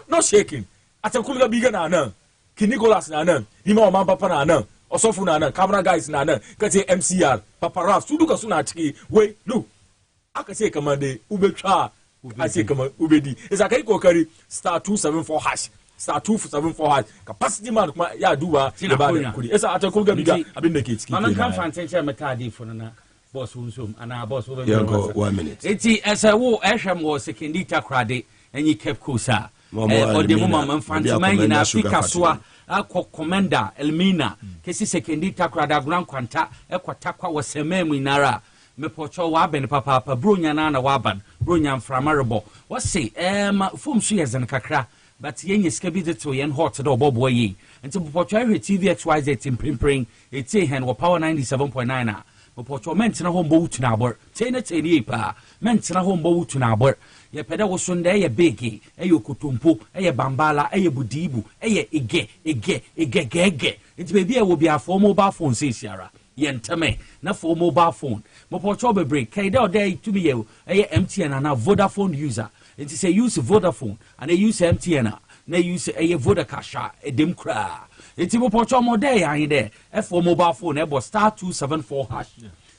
no shaking atakuluga biga na nan Nicholas na nan Nima Oman Papa na nan Osofu na nan camera guys na nan kace MCR Papa Raf su duka suna ciki wai look aka ce kamar da ubetwa a ce kamar ubedi isa kai kokari *274# *274# capacity man kuma ya duba da ba da kudi isa ata kulga biga abin da ke ciki manan kan fantan meta di fona boss unsum ana boss over you go 1 minute eti esa wo ehwem wo sekendi takrade enyi Cape Coast ode mo mama fantima nyina Africa soa akọ commander Elmina kesi sekendi takrade agran kwanta ekwatakwa wo sememu inara mepocho wa ben papa bronya na waban bronya mframarebo wose fom so yezen kakra but yenye skabi de to yen hot do bobo yi nti popocho ahwe TV XYZ timprimpring eti hen wo power 97.9 a popocho mentina hombo wutu na abor tene pa mentina hombo wutu na abor ye peda wo so nda ye bigi kotompo bambala budibu ege nti bebi e wo bia for mobile phone sesiara yentame na for mobile phone mopocho be break kai da odai to be ye MTN na Vodafone user it say use Vodafone and they use MTN na use a Vodacasha edem kra it mopocho mo dey an there for mobile phone e bo *274#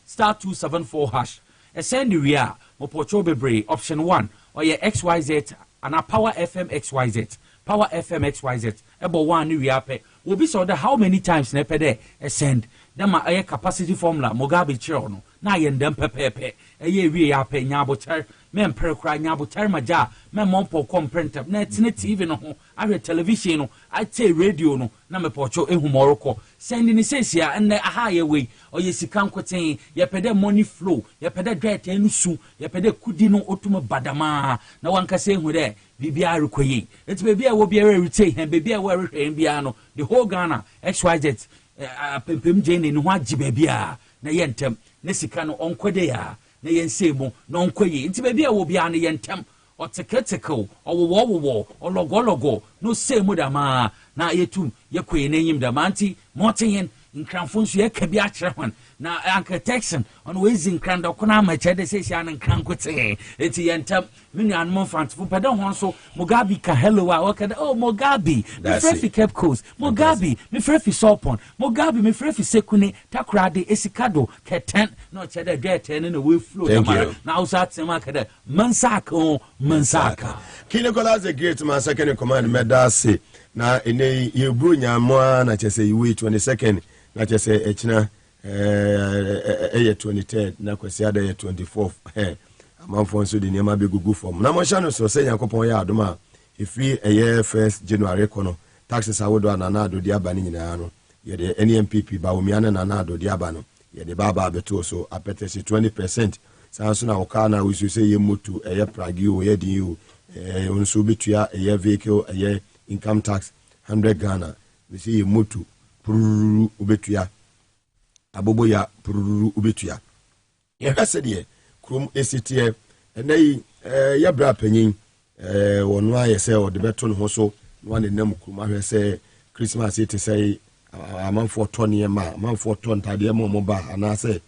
*274# e send we are mopocho be break option 1 or ye XYZ and a Power FM XYZ Power FM XYZ e bo 1 we ape will be so that how many times na pede e send them a capacity formula Mugabe chiro na yendem pepepe we ya pe nyabotar men prekra nyabotar maja men monpo comprenter na tine TV no ho ahwe television no I say radio no na me pocho ehumoroko sending ni sesia and aha ye we oye sika nkoten ye pede money flow ye pede dwet enusu ye pede kudi no otum badama na wanka se hu de bibia rekoyi enti bibia wo bia retain hen bibia wo rehwen bia no the whole Ghana XYZ pempem jene no ho agiba bia na yentem na sika no onkode ya na yensemu na onkoyi nti bibia wo bia na yentem oteketeko owo ologo no semu dama na yetum yekoyi na nyim dama nti moten nkranfo nso yeka bi akere hon na anka Texan on wezi nkranda kona ma chede se an nkrankote eti yentem menu an monfantfo peda hon so Mugabe ka hello wa wakada Mugabe me frefi Cape Coast Mugabe me frefi Sopon Mugabe me frefi Sekune takrade esikado keten no chede dete na we flow na ausat sema kada mansaka Nicholas the great man second in command medase na ene yebru nyamwa na chese yiwe 22nd na chese echina 23rd na kwesi ada 24th amanfo nso de niam abegugu form na mo sha no so se yakopon ya adoma efi first January kono taxes awodo na ado di aba ni nyina no ye de NMPP ba omiana na ado di aba no ye de baba beto so apetesi 20% sanso na oka na we say ye motu pragi o ye di o onso betua vehicle income tax 100 Ghana we say ye motu pururu obetua abobo ya pururu obetua ye kase de krom esitie enai ya bra panyin wonu aye se o de beto no so no ane nam krom ahwe se Christmas it say amanfo toniye ma amanfo ton tade mo ba ana se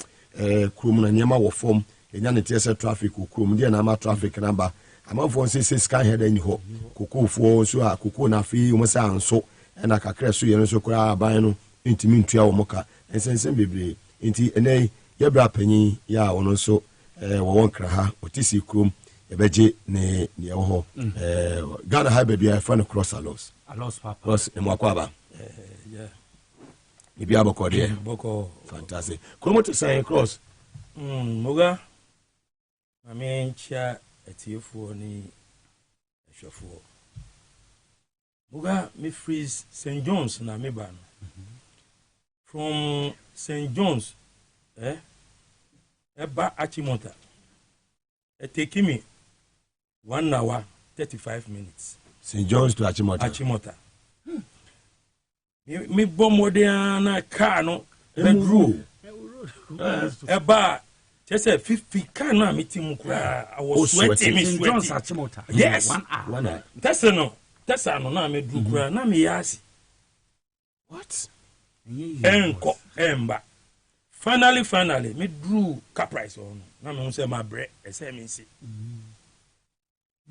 krom na nyema wo form enya ne tie traffic krom de na ma traffic number amanfo se sky head any ho kokofo so a koko na fi mo se anso na kakra so ye no so kura aban no ntimi ntua wo moka ensensen bebre enti enai yɛbra panyin ya ɔno nso wɔwɔ nkra ha ɔtisi krom yɛbɛgye ne ɛwɔ hɔ Ghana ha baabi a yɛfa no cross alos cross ne mwakɔ aba ebi abɔkɔ deɛ bɔkɔ fantastic kromo te san cross moga mame nkyia atiefoɔ ne ahwɛfoɔ moga me free St. John's na me ba no from St. John's eba Achimota it take me 1 hour 35 minutes. St. John's to Achimota. Me bomodiana car no bedroom. Eba just say 50 car na meeting kura. I was sweating. St. John's Achimota. Yes. 1 hour. That's no na me do kura na me yasi. What? Enko emba. Finally me drew car price on. Na me say my bread e say me see.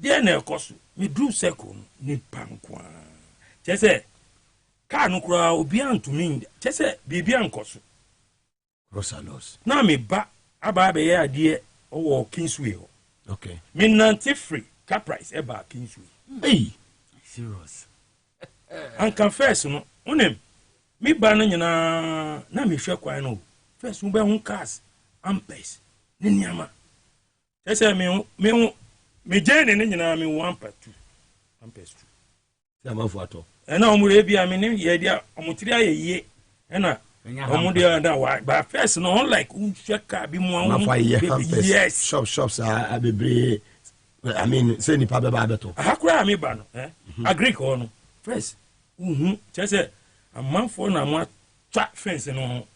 Dear na ekoso me drew circle ni pankwa. Je say car no kura obi antumi. Je say bibia nkoso. Rosalos. Na me ba aba be ya de o Kingsway ho. Okay. Me nanti free car price eba Kingsway. Hey, serious. And confess no, unem me ba no nyina na me hwe kwan no. First we be hun cars ampes ni niama. Je say me jene ni nyina me 1 per 2 ampes 2. ya manfo ato. Na omure bia me ne ye dia omutiri ayeye na omude na wa ba first no like hwe car bi mu ampes. Yes, Shops abebre. I mean, say ni pa be ba beto. Hakura me ba no agree ko no first je say amanfo na mo twa fence no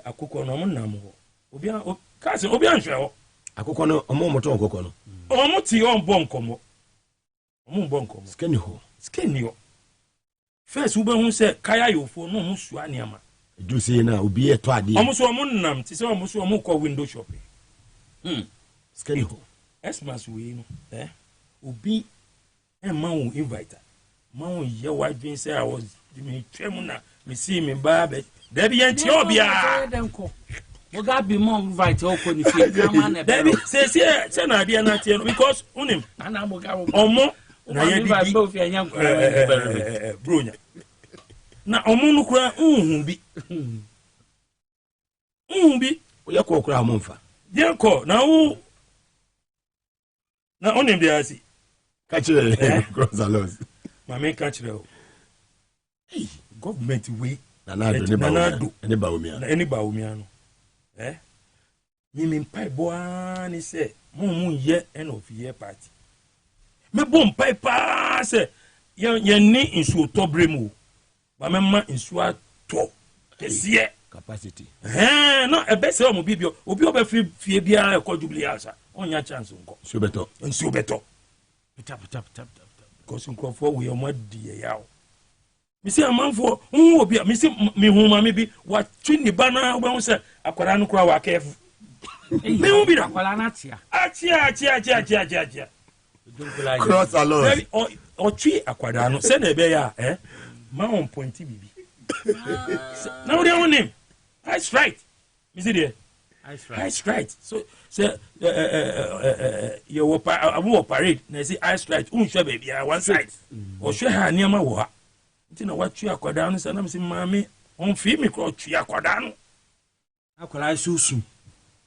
akoko no mo nam ho obi kasi obi anhwe ho Akoko no omo moto akoko no omo ti on bonkomo omo bonkomo skeni ho first ube hu se kaya yofo no mo sua niama do say na obi eto ade omo so omo nam ti se omo so omo ko window shopping skeni ho Xmas we no obi ma wo invite ma wo ye wa dwen say I was me twem na me see me ba be da bi enti obia Mugabe Maase invite okoni fi grandma na da bi say na dia na tie no because unim ana Mugabe omo na ye invite di bo fi anya bronya na omo no kura bi oya ko kura mo mfa dia ko na wo na onim dia asi catch cross alos. Mame catch o government we na ne ba omia no mi pai boa ni se mu ye end of year party me bom pai pa se ye ni insu to bremu ba me ma insu ato kesiye capacity no e be se o mo bibio obi oba fie bia e ko jubilee asa onya chance nko insu beto tap because nkrofo we o ma die yawo mi se amanfo obi mi se mi huma mi bi wa twini bana oba hu se akwara no kura wa kefu mi hu bi da akwara na tia achia cross alos o twi akwara no se na ebe ya ma on point bibi na we on him that's right mi se there that's right so say you wo parade na say that's right unhwe baby one side o hwe ha niam wo ha nti na watwi akwada no sana msi mame on fi mi kro twi akwada no akwara susu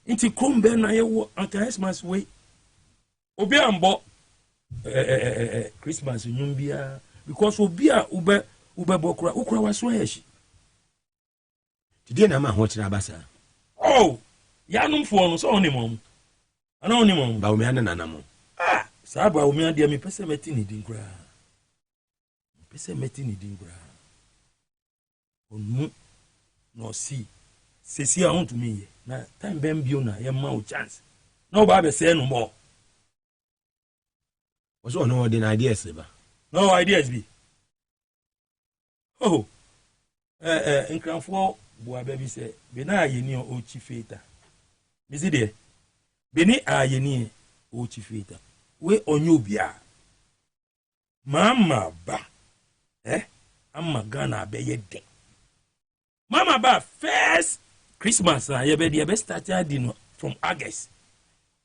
nti krombe na ye wo Xmas we obi ambo Christmas nyumbia because obi a ube bokura ukura waso yeshi tidie na ma ho kira abasa ya numfo no so oni mom ana oni mom ba omia na nanamo sa ba omia dia mi pese meti ni dinkura onu no si sesi a want to me na time ben bio na ye ma o chance na oba be say no more so no the ideas ba no ideas be nkranfo bo ababi say be na ayeni o chifeta be see there be ni ayeni o chifeta we onye obia mama ba ama Ghana be ye de mama ba first Christmas na ye start adi from August.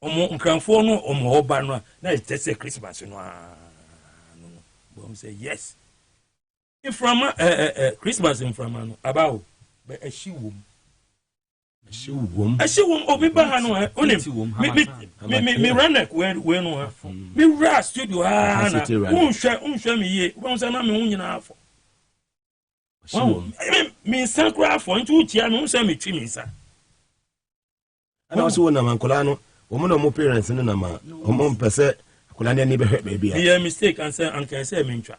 Omo nkranfo no omo oba no na it say Christmas no no. But say yes. In from Christmas in from no about be ehyiwom. Ehyiwom obi ba ha no onim. Me run we no ha. Me ra studio ha na. Unhwe me ye. Won say na me hu nyina afọ. Me sankra afọ nti utia no say me twi me nsa. Ana so na mankola no omo no mo parents no na ma omo mpese akola ne be hwe bia. Yeah mistake and say me ntwa.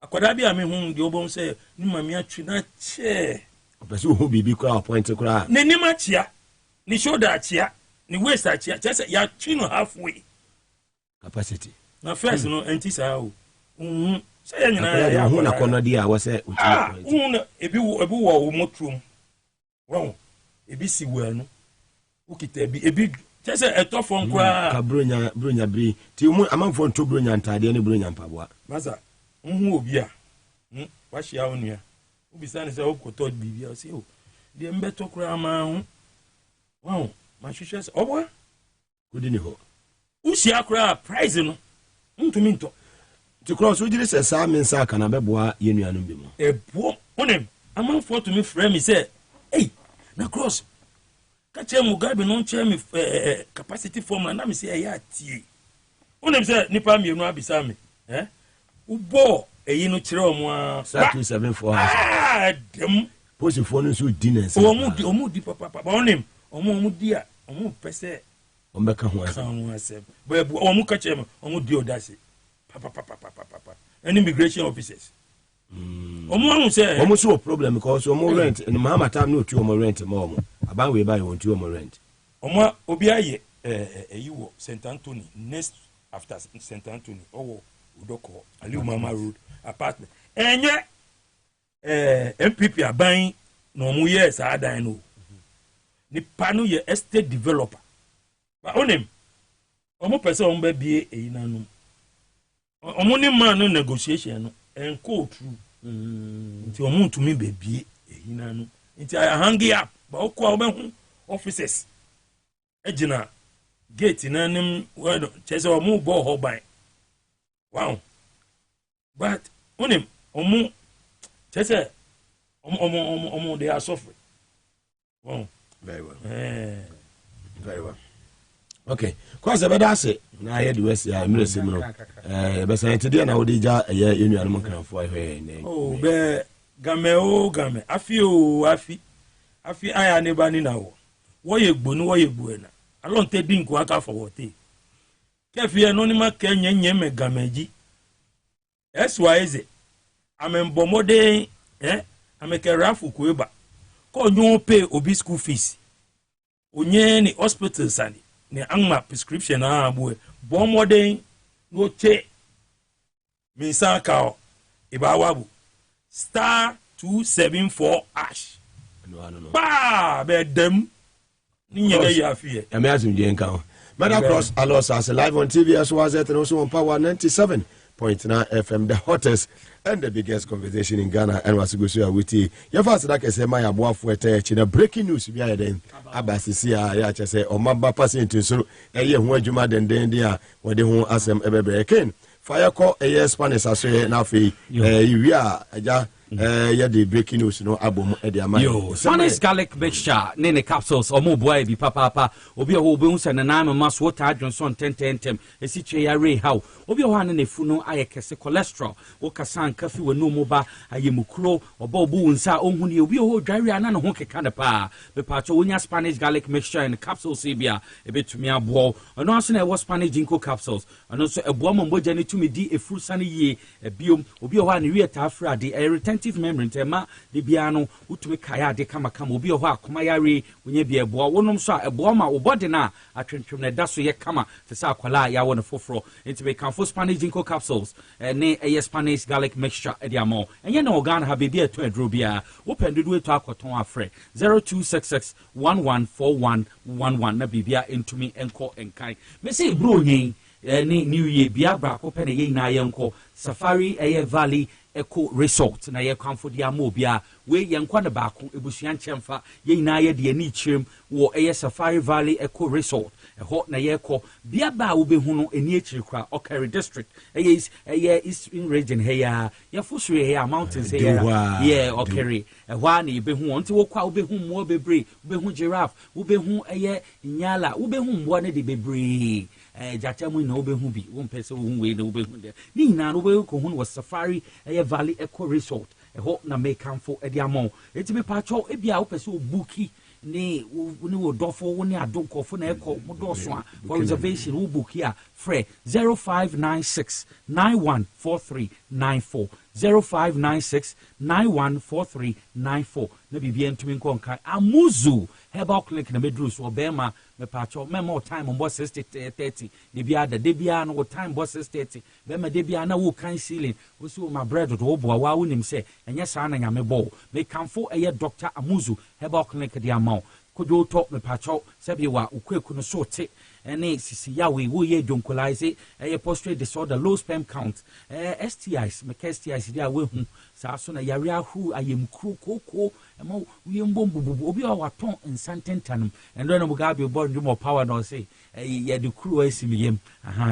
Akoda bia me hu de obom say ni mami atwi na che. Opese hu bibi kwa point kura. Ne ni machia. Ni shoulder achia. Ni waist achia. Just ya twi no halfway. Capacity. Na first no enti sa o. Say nyina ya hu na kono dia wo say na ebi wo motrum. Wo ebi si wo no. Ukita ebi just etofo nkura ka bronya bri ti mu amanfo nto bronya ntade ne bronya mpaboa. Maza hu obi a wa hia onua. Ubisa ne say okoto bibia o say o de mbeto kura ma hu. Wow, ma hwehwe say obo kudi ni ho. Usi akura prize no. Ntumi nto. To cross we did say sa men sa kana beboa ye nuanum bi mo. Ebo onem amanfo to me frame me say hey na cross kache Mugabe no nche me capacity formula na me say ya tie. Onem say nipa me no abisa me ubo eyi no kire omo a 274 dem posifo no so diners. Omo di papa onem omo di a omo pese ombeka ho asem. But omo kache me omo di odase. Papa. And immigration officers. Omo say omo so problem because omo rent and mama time no tu omo rent more. Aban we buy won tu omo rent. Omo obi aye eyiwo St Anthony next after St Anthony owo Udoko Aliu Mama Road apartment. Enye MPP aban no omo yes adan no. Ni panu ye estate developer. Ba onim omo person omo ba bie eyinanu. Omuni man no negotiation no enko true nti omu ntumi bebie ehina no nti I hang up ba okwa obehu officers ejina gate na nim well chese omu bo ho ban wow but onim omu chese omu they are suffering wow very well very well. Okay, cause better say na here the west ya emre sim no be say today na odi ja ye enuanu mkanfo ahwe ne oh be game afi aya ne bani na wo ye gbo na alon te din ko aka for wote kefi no ni ma kenye me gameji SYZ amembomode amekerafu ko eba ko nyo pay obi school fees onye ni hospital sani ni angma prescription abu bon modern no che misaka ibawabu *274# no ba be dem ni nyele ya fie ya me azum je nka Mother Cross Alos as live on TV as was it and also on Power 97.9 FM, the hottest and the biggest conversation in Ghana. And was go so with you. Your first like I say my aboafo ete breaking news bi aye abasisi ya che say o maba passing to so eye ho adwuma den dia we de ho asem ebebre ken fire call Spanish aso na fe wi a aja yeah, the breaking news, no album, yo, Spanish garlic mixture, nene capsules, or more boy, be papa, obi a whole bones and an arm mass water, Johnson 10 a situation how, obi one and a funo, I case cholesterol, or casan coffee with no moba, a yemukro, or bobu and sa on who be a whole dry and a honky canapa, the patronia Spanish garlic mixture and capsule CBA, a bit to me a ball, and also I was Spanish jinko capsules, and also a bomb on bojani to me a full sunny ye, a biome, obi one real tafra, the retentive memory tema de biano utumi kaya de kama obi ho akoma yare onye bia eboa wonom so eboa ma obode na atwentwem na da so ye kama te sa akwala ya won foforo enti be kanfo Spanish ginkgo capsules ne Spanish garlic mixture e dia mo enye na organ ha bebi eto adro bia wo pendudu eto akoton afre 0266114111 na bibia entumi enko enkan me say bro nyin ni new year bia bra ko pene ye na ye enko safari valley Eco Resort na ye kwamfo dia ma obia we ye nkwa ne baako ebusuan chemfa ye nyina ye de ani chirem wo eye Safari Valley Eco Resort ho na ye ko bia ba wo behu no eni achiri kra Okari district eye Eastern region here ye fosure here mountains here Okari ho na ye behu onti wo kwa wo behu mo bebre wo behu giraffe wo behu eye nyala wo behu mo ne de bebre Jatamu no be hubi, one person who we no be there. Nina no be kohun was Safari Valley Eco Resort. A hope na make come for a diamond. It's me patrol, a bia opeso bookie. Nay, we will do for one year, don't call for an echo, Modoswa for reservation. Who book here? Frey 0596 914394 0596 914394. Maybe bien to me conquer Amuzu Herbal Clinic in the Medrus or Bema. Me patrol, me more time on boss 30. Debia the Debia no time boss 30. Bema Debia no kind ceiling. Was my bread to Obo, I wouldn't him say, and yes, I am a bow. May come for a year Dr. Amuzu Herbal Clinic at the amount. Could you talk me patrol? Sabiwa, Uque couldn't sort it. And Sisi Yawi, who ye duncolize a prostate disorder, low sperm count, STIs, McSTIs, there will Sasuna Yaria, who I am coco, and more we be our tongue in Santen Tanum, and then Mugabe born more power, no say, ye do crew SMM,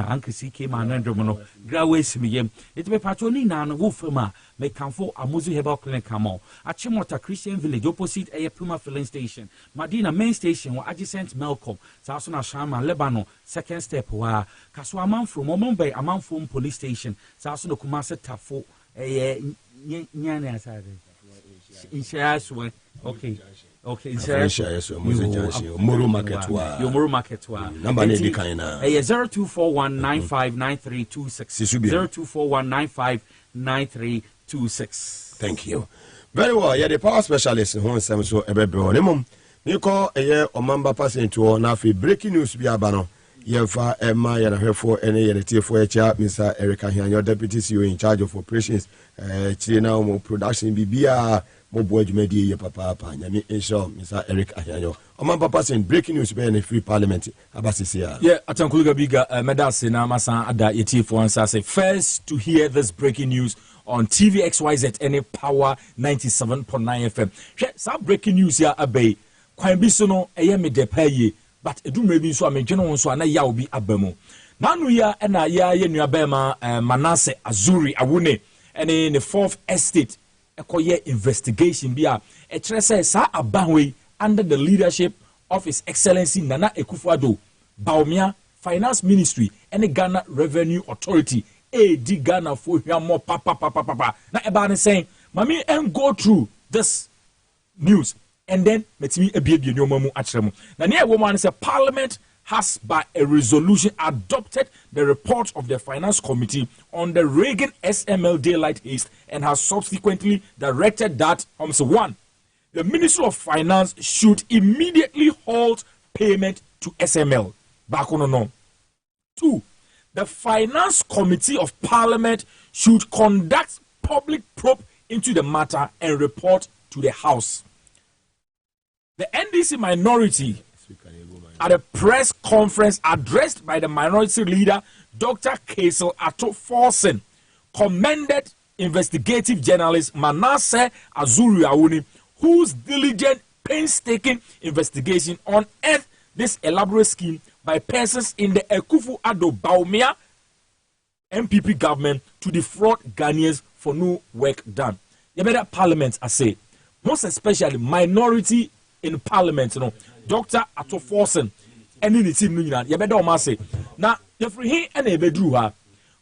Uncle C came and Andromono, Grawe SMM, it may patronina and Wolfema, may come for a Muzu Herbal Clinic come on. At Chimota Christian Village, opposite a Puma filling station, Madina main station, or adjacent Melcom, Sasuna Shama, Lebanon, second step, where Kaswa man from Mombe, a man from police station, Sasuna Kumasa Tafo, a Nyana Insurance, okay. Okay, Moro Market, your Moro Market, number 0241959326 0241959326. Thank you. Very well. Yeah, the power specialist in Hong Kong so ebe mum. Me call a year or member passing to na fi breaking news bi abano. Yemfa Emma ya na hwefo ene ye tie for echa Mr. Eric Ahian, your deputy CEO in charge of operations. China mo production bibia mo boy jumedi ye papa nyame insure Mr. Eric Ahian. O member passing breaking news be in free parliament abasisia. Yeah, atankuluga biga medase na masa ada ye tie for answer say first to hear this breaking news on TVXYZ any Power 97.9 FM. Some breaking news here abay. Kwan bi so no eye me de paye but edu mrebi so amedwene won so ana ya obi abamu. Nanu ya na ya ye nuabema Manase Azuri Awune ene the fourth estate ekoye investigation bi a e kire say sa abanwe under the leadership of His Excellency Nana Akufo-Addo Bawumia Finance Ministry and the Ghana Revenue Authority di Ghana for more papa na eba saying mami and go through this news and then let me a baby no mamu atremu na near woman say Parliament has by a resolution adopted the report of the Finance Committee on the Reagan SML daylight haste and has subsequently directed that one, the Ministry of Finance should immediately halt payment to SML. Back on no. 2, the Finance Committee of Parliament should conduct public probe into the matter and report to the House. The NDC minority, at a press conference addressed by the minority leader, Dr. Kaisel Ato-Forsen, commended investigative journalist Manase Azuri Awuni, whose diligent, painstaking investigation unearthed this elaborate scheme by persons in the Akufo-Addo Bawumia MPP government to defraud Ghanaians for no work done. You better Parliament, I say, most especially minority in Parliament, you know, Dr. Ato-Forsen, and in the team, you better say. Now, if we and a bedroom,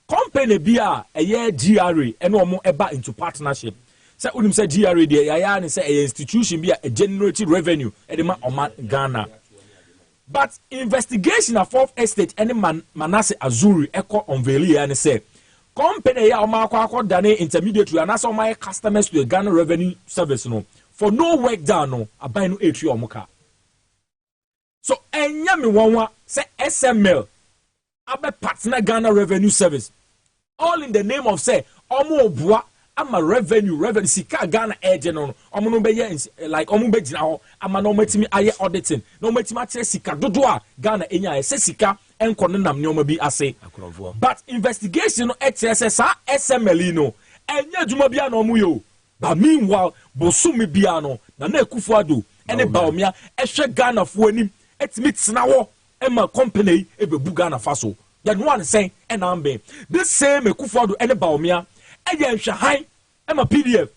company be a year GRA and no more about into partnership. So, when you say GRA, the say institution be a generated revenue at the man Ghana. But investigation of fourth estate any Manase Azuri echo unveil and say company ya omakwa dane intermediary and also my customers to the Ghana Revenue Service no for no work done no abai no etri omuka. So enya me wanwa say SML abe partner Ghana Revenue Service all in the name of say omo obua ama revenue sika Ghana agent no omo no be like omo be gina ho ama no matimi aye auditing no matimi atre sika dodo a Ghana enya se sika enko no nam ne omo bi ase but investigation no etre say sa SML no enya djuma bia no mu yo but meanwhile bosumi bia no na Akufo-Addo ene Bawumia ehwe Ghana fo anim etimi tena wo ema company ebebu Ghana faso ya no one say enambe this same Akufo-Addo ene Bawumia eye nhwahan ema PDF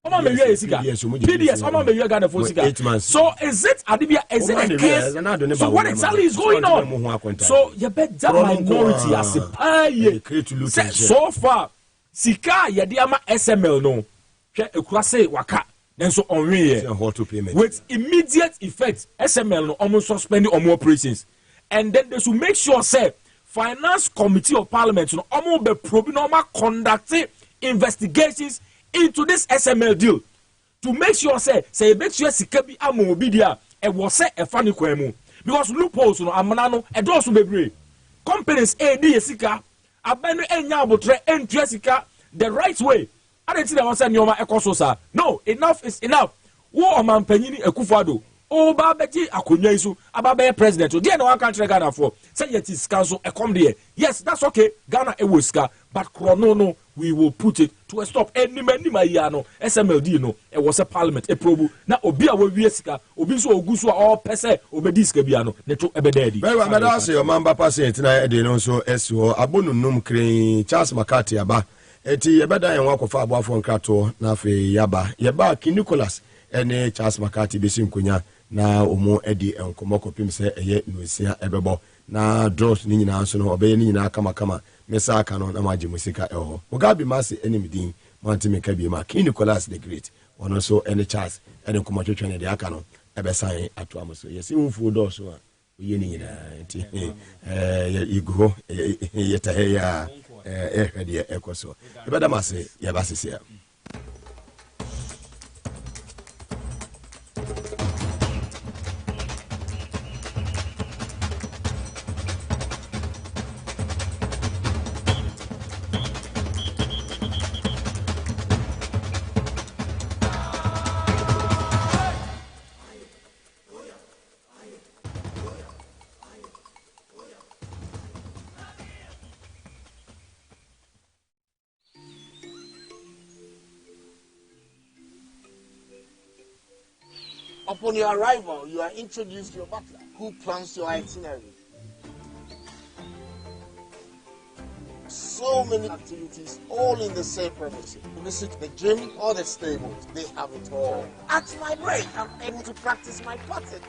Oma me wiye sika PDS Oma me wiye Ghana fo sika so is it adibia is it a case so what exactly is going on so you bet that minority as a so far sika ye de ama SML no hwe ekurase waka nenso onwe with immediate effect SML no almost suspend omo operations and then they should make sure say finance committee of parliament no omo be probe normal conducting investigations into this SML deal to make sure say make sure sika bi amo bi dia e wo say e fa ne kwan mu because loopholes no amana no e do so bebre companies di sika abanu enya abotre entua sika the right way I didn't see that one say nyoma ekoso sa no enough is enough wo omampanyini Akufo-Addo o ba beji akonwa isu ababe president o dey na one country Ghana for say yet is council e come there yes that's okay Ghana e woska but no we will put it to a stop any ya no SMLD no e was a parliament e probu na obi a we sika obi so oguso all pese obedi sika bia no ne to e bedadi very well madam say o mamba percent na e dey no so eso abonunum kren Charles McCarthy aba eti yebeda yen wakofa aboafo nkrato na afi yaba yeba King Nicholas ene Charles McCarthy besi nkonya na omo edi enkomo kopim se eye nusia ebebo na draws ni nyina so no obeye ni nyina kama mesa aka no na maje musika eho Mugabe Maase enimdin mantime ka bi ma King Nicholas the great ono so ene Charles ene nkomo twetwe ne de aka no ebesan ato amoso yesi unfu do so a oye ni nyina enti igho yetaheya hwede ekoso ebeda Maase yabasisia Upon your arrival, you are introduced to your butler, who plans your itinerary. So many activities, all in the same premises. Visit the gym or the stables, they have it all. At my break, I'm able to practice my Politic.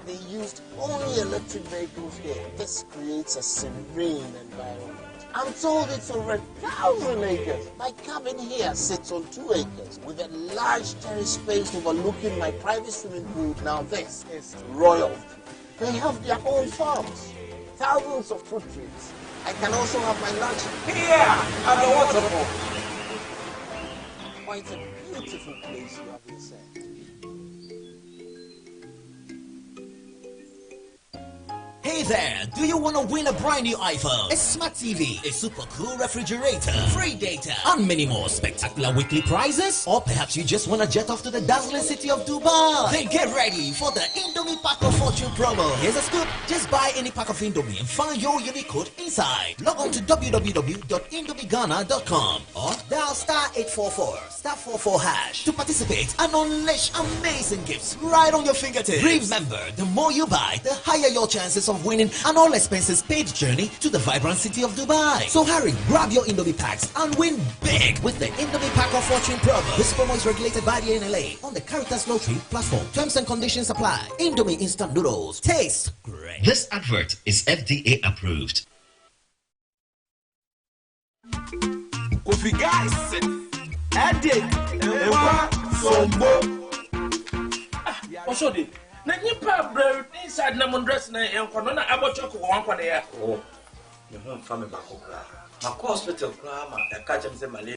They used only electric vehicles here. This creates a serene environment. I'm told it's over 1,000 acres. My cabin here sits on 2 acres with a large terrace space overlooking my private swimming pool. Now this is royalty. They have their own farms, thousands of fruit trees. I can also have my lunch here at the waterfall. Quite a beautiful place you have yourself. Hey there, do you want to win a brand new iPhone, a smart TV, a super cool refrigerator, free data, and many more spectacular weekly prizes? Or perhaps you just want to jet off to the dazzling city of Dubai? Then get ready for the Indomie Pack of Fortune promo. Here's a scoop. Just buy any pack of Indomie and find your unique code inside. Log on to www.indomieghana.com or dial *844*44# to participate and unleash amazing gifts right on your fingertips. Remember, the more you buy, the higher your chances of winning an all expenses paid journey to the vibrant city of Dubai. So hurry, grab your Indomie packs and win big with the Indomie Pack of Fortune promo. This promo is regulated by the NLA on the Caritas Lottery platform. Terms and conditions apply. Indomie instant noodles. Taste great. This advert is FDA approved. Kofi guys, Edik, Ewa, Sombo. Osodi. Na nipa brave inside na mundress na enkono na abochoko ko wankwa na ya. Oh. Me ho mfa me bakokra. Ma hospital kra ma e ka chem se male.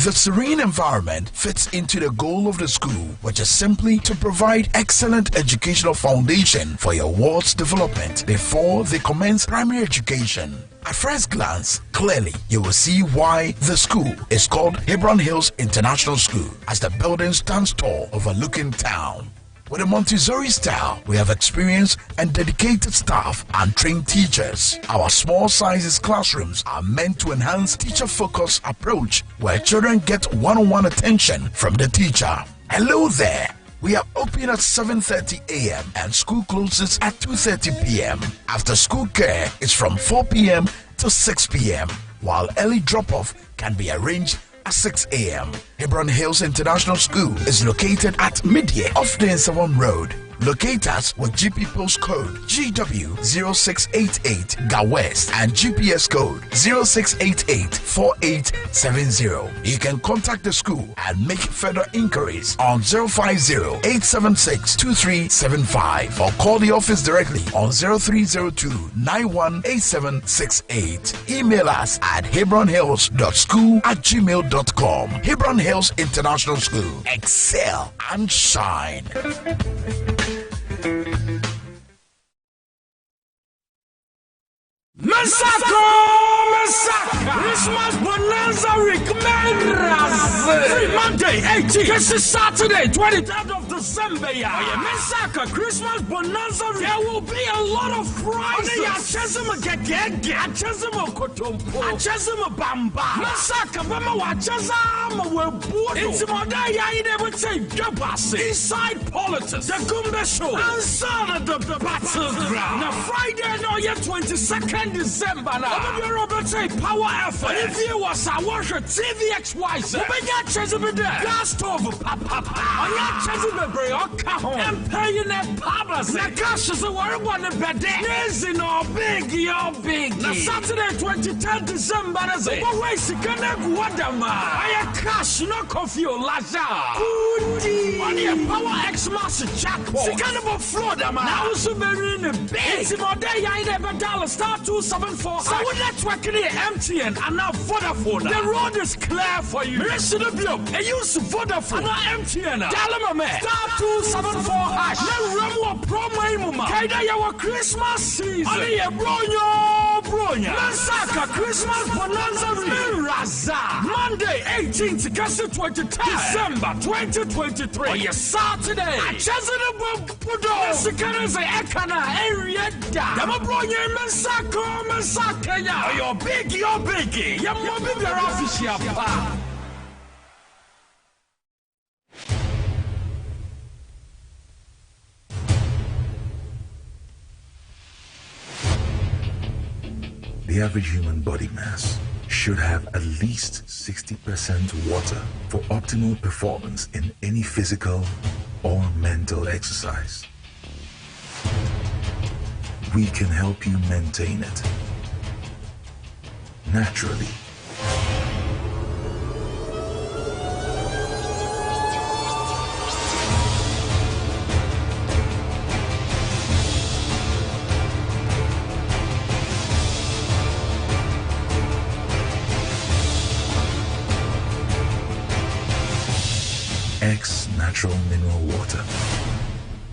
The serene environment fits into the goal of the school, which is simply to provide excellent educational foundation for your ward's development before they commence primary education. At first glance, clearly you will see why the school is called Hebron Hills International School, as the building stands tall overlooking town. With a Montessori style, we have experienced and dedicated staff and trained teachers. Our small sizes classrooms are meant to enhance teacher-focused approach where children get one-on-one attention from the teacher. Hello there. We are open at 7:30 a.m. and school closes at 2:30 p.m. After school care is from 4 p.m. to 6 p.m. while early drop-off can be arranged at 6 a.m. Hebron Hills International School is located at Midye off the Nsawam Road. Locate us with GP postcode GW0688 Ga West and GPS code 06884870. You can contact the school and make further inquiries on 050-876-2375 or call the office directly on 0302-918768. Email us at hebronhills.school@gmail.com. Hebron Hills International School. Excel and shine. Massacre! Christmas Bonanza Rick Free Monday 18th. This is Saturday 23rd of December. Massacre Christmas Bonanza Rick. There will be a lot of prizes. Massacre Mama Wachazama will board. It's Monday. I never say Jabasi. Inside Politics. The Gumbe Show. And Son of the Battleground. Now Friday, no, 22nd December now. Robert say power effort. If you was I watch a TVXY. Gas stove papa. On your Chesabri or Cajon. And paying that papas. The cash is a worry one of bed. Easy no big, you're big. Now Saturday 23rd December is a race. You can have Wadama. I cash no coffee or Laja. On your power X Master jackpot. She kind of a Florida man. Now so very in a big. It's more day I never dollar star 274. So we're networking here MTN and now Vodafone. The road is clear for you. Listen up, yo. And use Vodafone and now MTN. Tell them, man. Star 274 hash. Then run more promo. Kaida yawa Christmas season. Only a Bronya. Massacre Christmas Bonanza Raza. Monday 18th to 23rd December 2023. On your Saturday. I just in a Budo. Second say Ekana area. Yama Bronya Massacre ya. You're big. Yama big your official pa. The average human body mass should have at least 60% water for optimal performance in any physical or mental exercise. We can help you maintain it naturally. X Natural Mineral Water.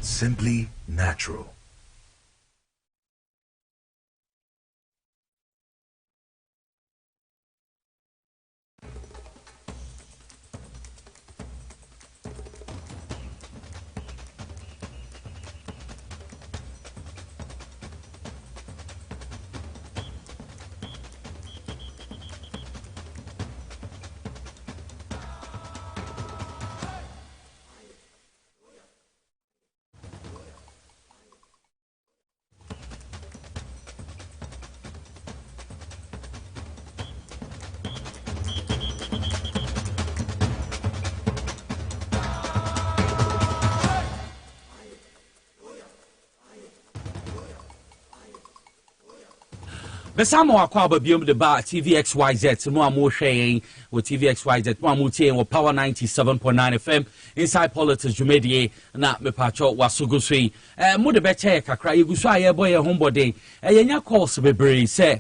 Simply natural. Besamo akwaba biom de ba TVXYZ no amo hwɛn with TVXYZ no amo tie wo Power 97.9 FM inside Politics Jumedie na mepacho wasogo so yi mo de be che kakra yeguso aye boy hombode yenya calls bebre se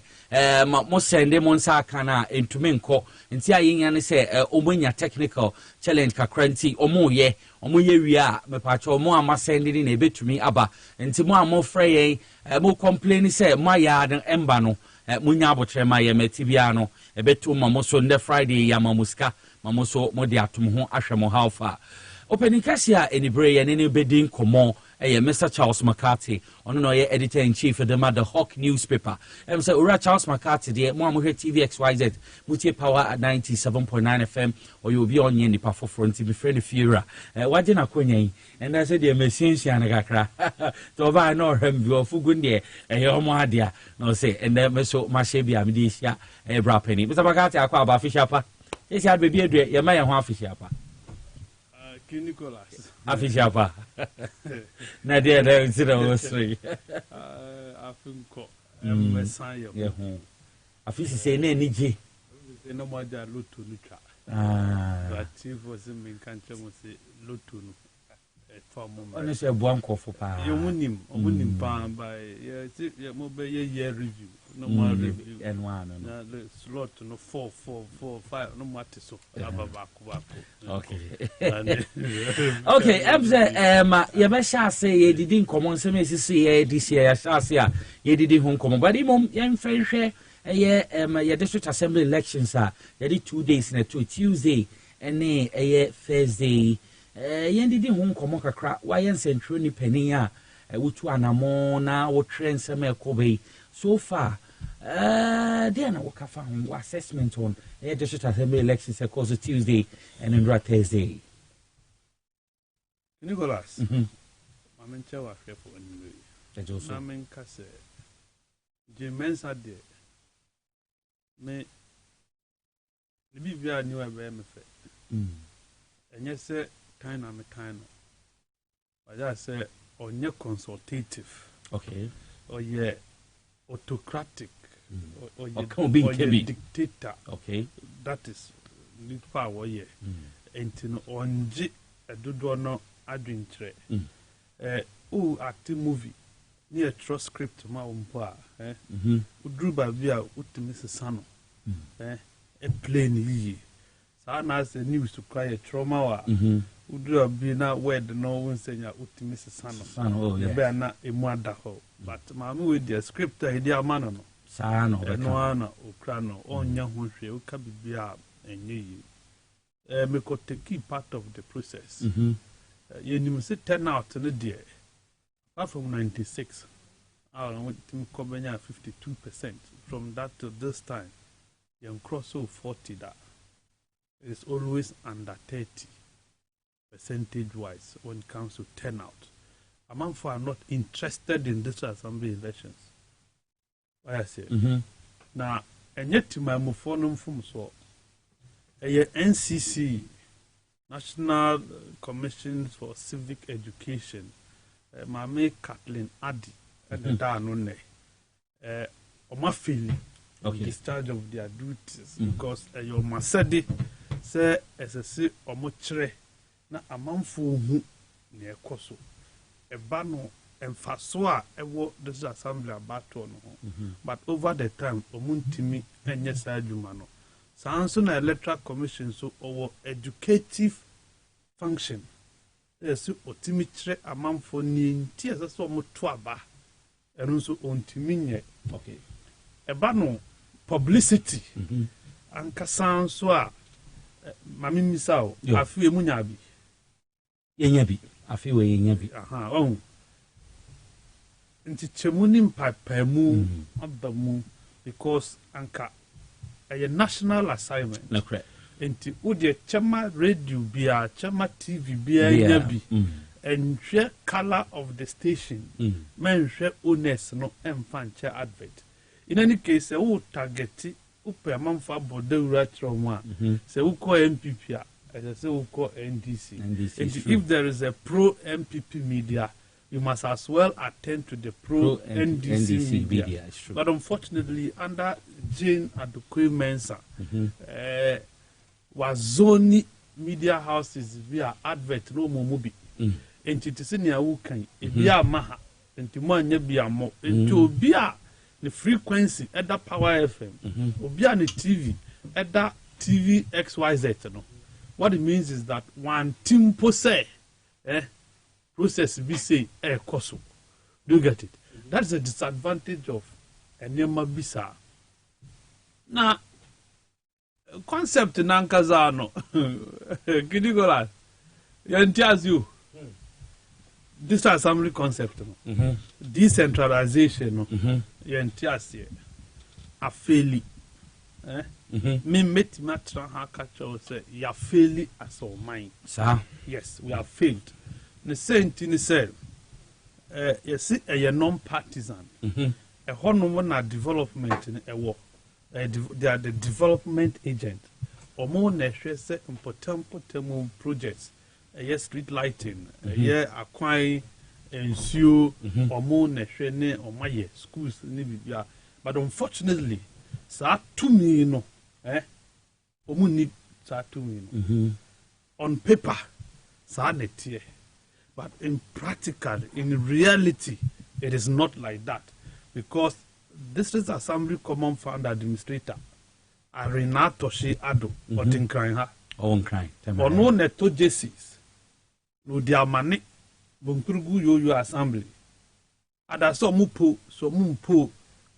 mo sende mo nsa kana entumi nko nti ayenya ne se omonya technical challenge kakra nti omoye wi a mepacho mo ama sende ni na ebetumi aba nti mo amo frɛ mo complain se mo ya den emba no munya abotre ma ye metibia no ebetu mamo so nde Friday ya mamuska mamo so mo de atom ho ahwe mo halfa opening Cassia any bray and any bedding common. Mr. Charles McCarthy, on no editor-in-chief of the Mother Hawk newspaper. So Ura Charles McCarthy, the Moamuhe TVXYZ, Mutie Power at 97.9 FM, or you'll be on Yendipa for front to be friendly Fura. What did I queen? And I said, the machine Sianagakra. To I know him, you are Fugundia, a Yomadia, no say, and then Meso Mashabia Medisia, a bra penny. Mr. McCarthy, I call about Fishapa. Yes, I'll be a drink, your man, one Fishapa. Nicholas. Afishapa. Nadia, there is a three. I think I feel say any G. No more than Lutu. But chief was in country was Lutu. Honestly, one call for power. You win him by year review. No more review and one. Slot no 4, 5, no matter so. Okay. Okay, Ebze, you shall say you didn't come on some say this year, I shall say you didn't home come, but him, young fair share. Your district assembly elections are 2 days in a Tuesday and a Thursday. Yendi di hon komo kakra wa yen central ni penia wutu anamo na wo trend some ekobe so far there na waka fa hon assessment on district assembly elections across Tuesday and on Thursday. Nicholas mamencha wa hwe for anyway na menka se jemensa de me ni bibia ni wa be me fe enye se kind of but I say on your consultative, okay, or yeah, autocratic, or dictator, okay, that is the power, yeah, and on G, a do no adventure, movie near trust script, my own power, drew by via Mrs. Sano, a plain ye. Sana as the news to cry a trauma. Would you have been out where the no one saying out to Mrs. Sano? You bear not a mother ho. But mamma with the script, a dear man, Sano, no one or crano, on young one, you can be up and you. Make the key part of the process. You must 10 out in a day. Apart from 96, I went to Cobania 52%. From that to this time, young cross 40 that. It's always under 30 percentage wise when it comes to turnout. Among for are not interested in this assembly elections. What I say now, and yet to my mufonum from so a NCC National Commission for Civic Education, my mate Kathleen Addy and the Danone, my feeling. Discharge of their duties because your Masadi say as a say or muchre na amanfo hu na ekoso e ba no emfaso a ewo this assembly abato no but over the time omuntimi enye sa adwuma no sanso na electoral commission so owo educative function yes otimi kire amanfo ni nti ese so omoto aba eno so ontimi nye okay e ba no publicity anka so a mami misao afi emu nyabi yenyabi afi we yenyabi nti chemuni mpapa mu abamu because anka a national assignment no correct nti udi chema radio bia chema TV bia nyabi enhwe color of the station menhwe owners no emfanche advert. In any case, who target upe manfa bodewura trauma. Say who call MPP, as I say who call NDC. And if there is a pro MPP media, you must as well attend to the pro NDC media. But unfortunately, under Jane Adokwe Mensah, was zoni media houses via advert no momubi. And it is in your wukan, via maha, and to manya bia mo, and to bia. The frequency at that Power FM, or be on the TV at that TV XYZ. No, what it means is that one team process be say koso. Do you get it? That's a disadvantage of a Nema Bisa. Now, concept in Ankazano, Kidigola, tells you this assembly concept, decentralization, tells you a fairly. Me met matra ha catcher say you are failing as our mind. Sir. Yes, we have failed. The same thing said, you see a non-partisan. A hormone development in a war. They are the development agent. Or more natural important projects. A street lighting, a year acquiring ensure or more natural or my schools. But unfortunately, sa 2 million omu need sa 2 million on paper sa netie, but in practical, in reality, it is not like that, because District Assembly Common Fund Administrator Arena Toshi Ado Otinkran ha Onkran ono neto jesis no dia mane bonkurugu yoyo assembly ada so mupo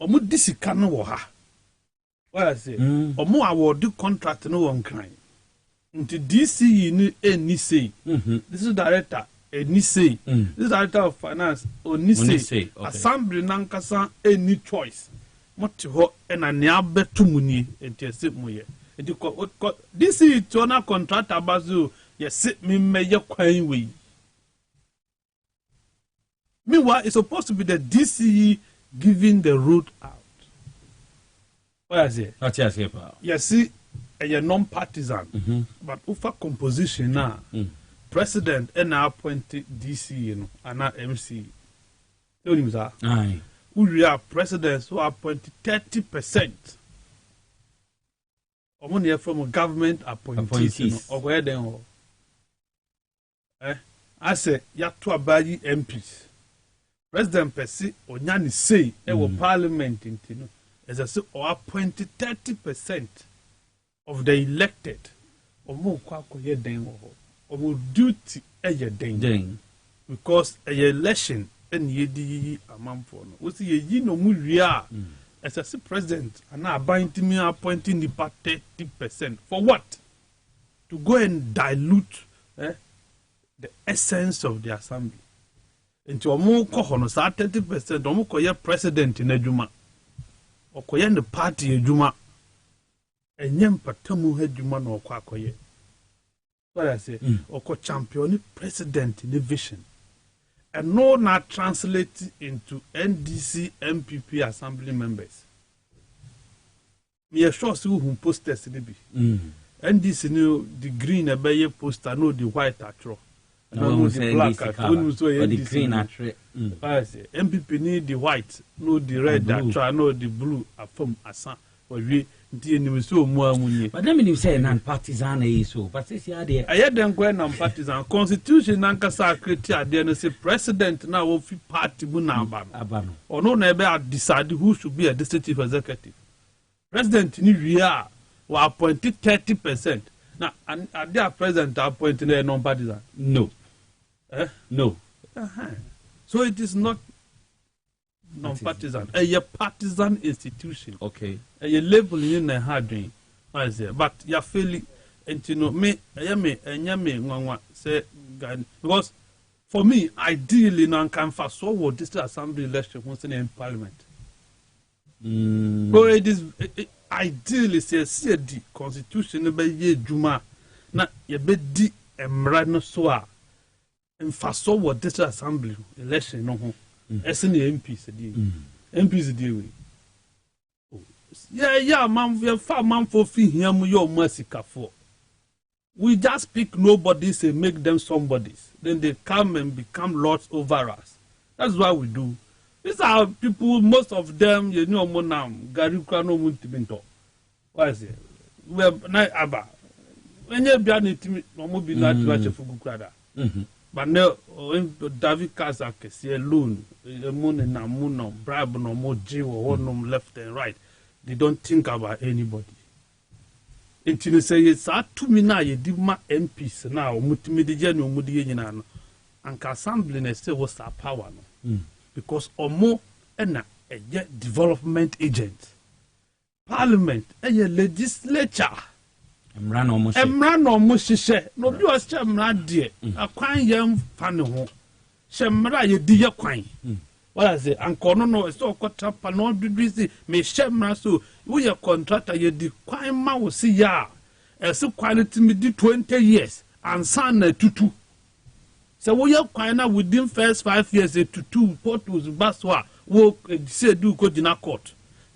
omu disika no wo ha. What I say? Omo award contract no one crime. Until DCE ni say. This is director ni say. This is director of finance ni say. Assembly nankasa any choice. Moti ho ena ne abetumuni enti ese moye. Enti DCE tona contract abazu ye sit me meye kwan we. Meanwhile, it's supposed to be the DCE giving the route out. What I say? Not yes, you see, a non-partisan, but ufa composition now. President and now appointed DC, you know, and now MC. You know that? Aye. We are presidents who appointed 30%. Or money from a government appointees. You know, or where they are. I say, you have to abide MPs. President Percy or Nyani say, parliament in Tino. As I say, or appointed 30% of the elected, or more quack or more duty a ding. Because a election and ye amount for no. What's ye no muria as I say, president, and now binding me appointing the part 30%. For what? To go and dilute the essence of the assembly. Into a more cohonos, 30%, or more president in a Juma. Okoye the party ejuma enyem patamu ejuma no kwakoye. What I say? Oko champion president in the vision, and no not translate into NDC MPP assembly members. Me sure see who posters be. NDC no the green a poster, no the white atro. No the black atro, no the green atro. I say MPP need the white, no the red atro, no the blue from Asa. Or we so more. But let me say non-partisan is so. But this idea. I had them go non-partisan. Constitution nankasa criteria there say president now of party munabano. Or no never decide who should be a district chief executive. President in Ria were appointed 30%. Now, and are their president appointed a non-partisan? No. No. So it is not non-partisan. A partisan institution. Okay. A label in a hard dream. I say, but you're failing. And you know, me, say, because for me, ideally, non can fast forward this assembly election once in parliament. So it is ideally say the constitution by ye Juma. Na ye be di emrano soa. And fast forward this assembly election no. SNA MPs MPs deal with. Yeah, man, we are far man for fee him your mercy for. We just pick nobodies and make them somebodies. Then they come and become lords over us. That's what we do. These are people, most of them, you know, Monam, Garukano Muntiminto. What is it? We have night Abba. When you're being no more be not much of Fukukrada. But now, David Kazak, see a loan, a moon and a moon, bribe no more Jew or one left and right. They don't think about anybody. Until say it's a 2 minutes, you give my MPs now, multimedia, no Mudian, and assembly say what's our power. Because or more and a development agent. Parliament, a legislature. Emra no mo hyehyɛ no bi was emra de akwan yam fa ne ho hye emra ye di ye kwan what I say anko no so kwata pa no dudisi me hye emra so wo ye contractor ye di kwan ma wo si ya ese kwan timi di 20 years ansa na tutu so wo ye kwan na within first 5 years tutu portals baswa wo say do go dina court.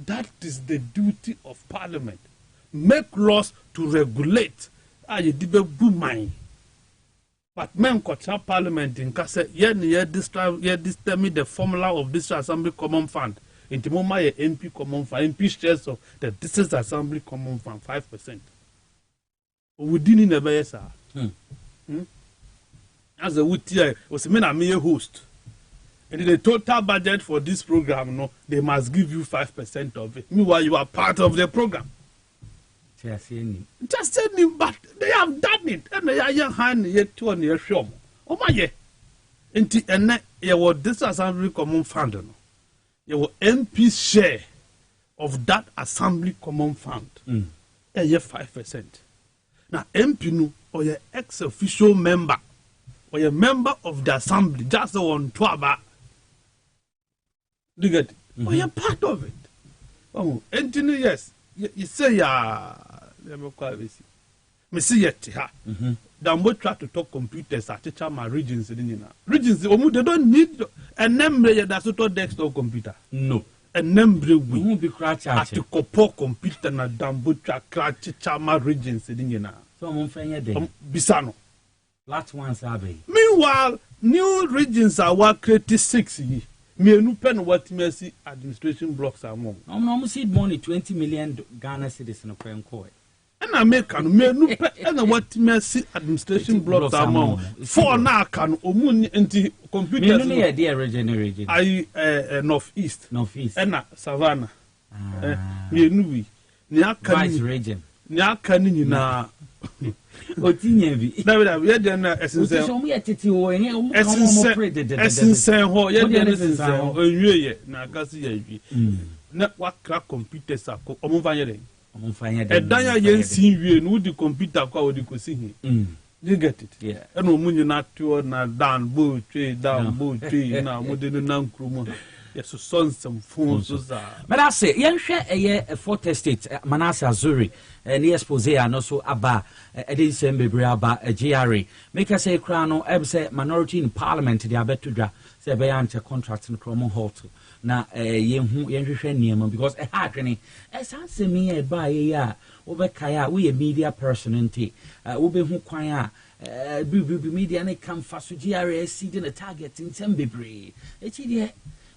That is the duty of parliament. Make laws to regulate. You dibe bumai. But men kocha parliament in kase this determine the formula of this assembly common fund. Into moma ye MP common fund, MP shares of the district assembly common fund 5%. We didn't never yes sir. As a wuti was mean a host. And the total budget for this program, no, they must give you 5% of it. Meanwhile, you are part of the program. Just saying, but they have done it. And they are young hand yet to on your show. Oh my yeah. And you this assembly common fund, no. Your MP share of that assembly common fund. And you 5%. Now MP no or your ex-official member or your member of the assembly just on 12. You get it? Oh, you're part of it. Oh, and yes, you say, let me call it. Me see yet, Dambo try to talk computers at teacher my regions in regions. They don't need a number that's not desktop computer. No, a number we won't be crash at the copo computer na Dambo try crash teacher my regions in so I'm Bisano. Last one, Sabe. Meanwhile, new regions are what created 6 years. Me no pen what mercy administration blocks are more. I'm almost seed money 20 million Ghana citizens of Kwenko. And American me no pen and what mercy administration blocks are more. For now can omun anti computers. Me no idea regenerate. I northeast. And Savannah. Me no we. Nya kan region. Nya kan ni na otinye bi na we dey na esense so me tete wo enye mo esense ho ye dey esense ho onwie na akasi ya wi na wakra computers akọ omfanye dey edan ya ye nsin wie no di computer kwa wo di kosi hi you get it yeah and omunye na to na down bo twe na mo de no na nkrumo yes so some phones so but I say yenhwe eye Fort Estate Manase Azuri ni expose ano so aba edin bebre aba GRA make say kra no say minority in parliament they abetudwa say be ante contract in Kromo Halt na yenhwehwe niam because ha adwene sanse me e ba ye ya wo be kai a we media person nti wo be hu kwan a bi media na kam fa so GRA seed the target in bebre echi de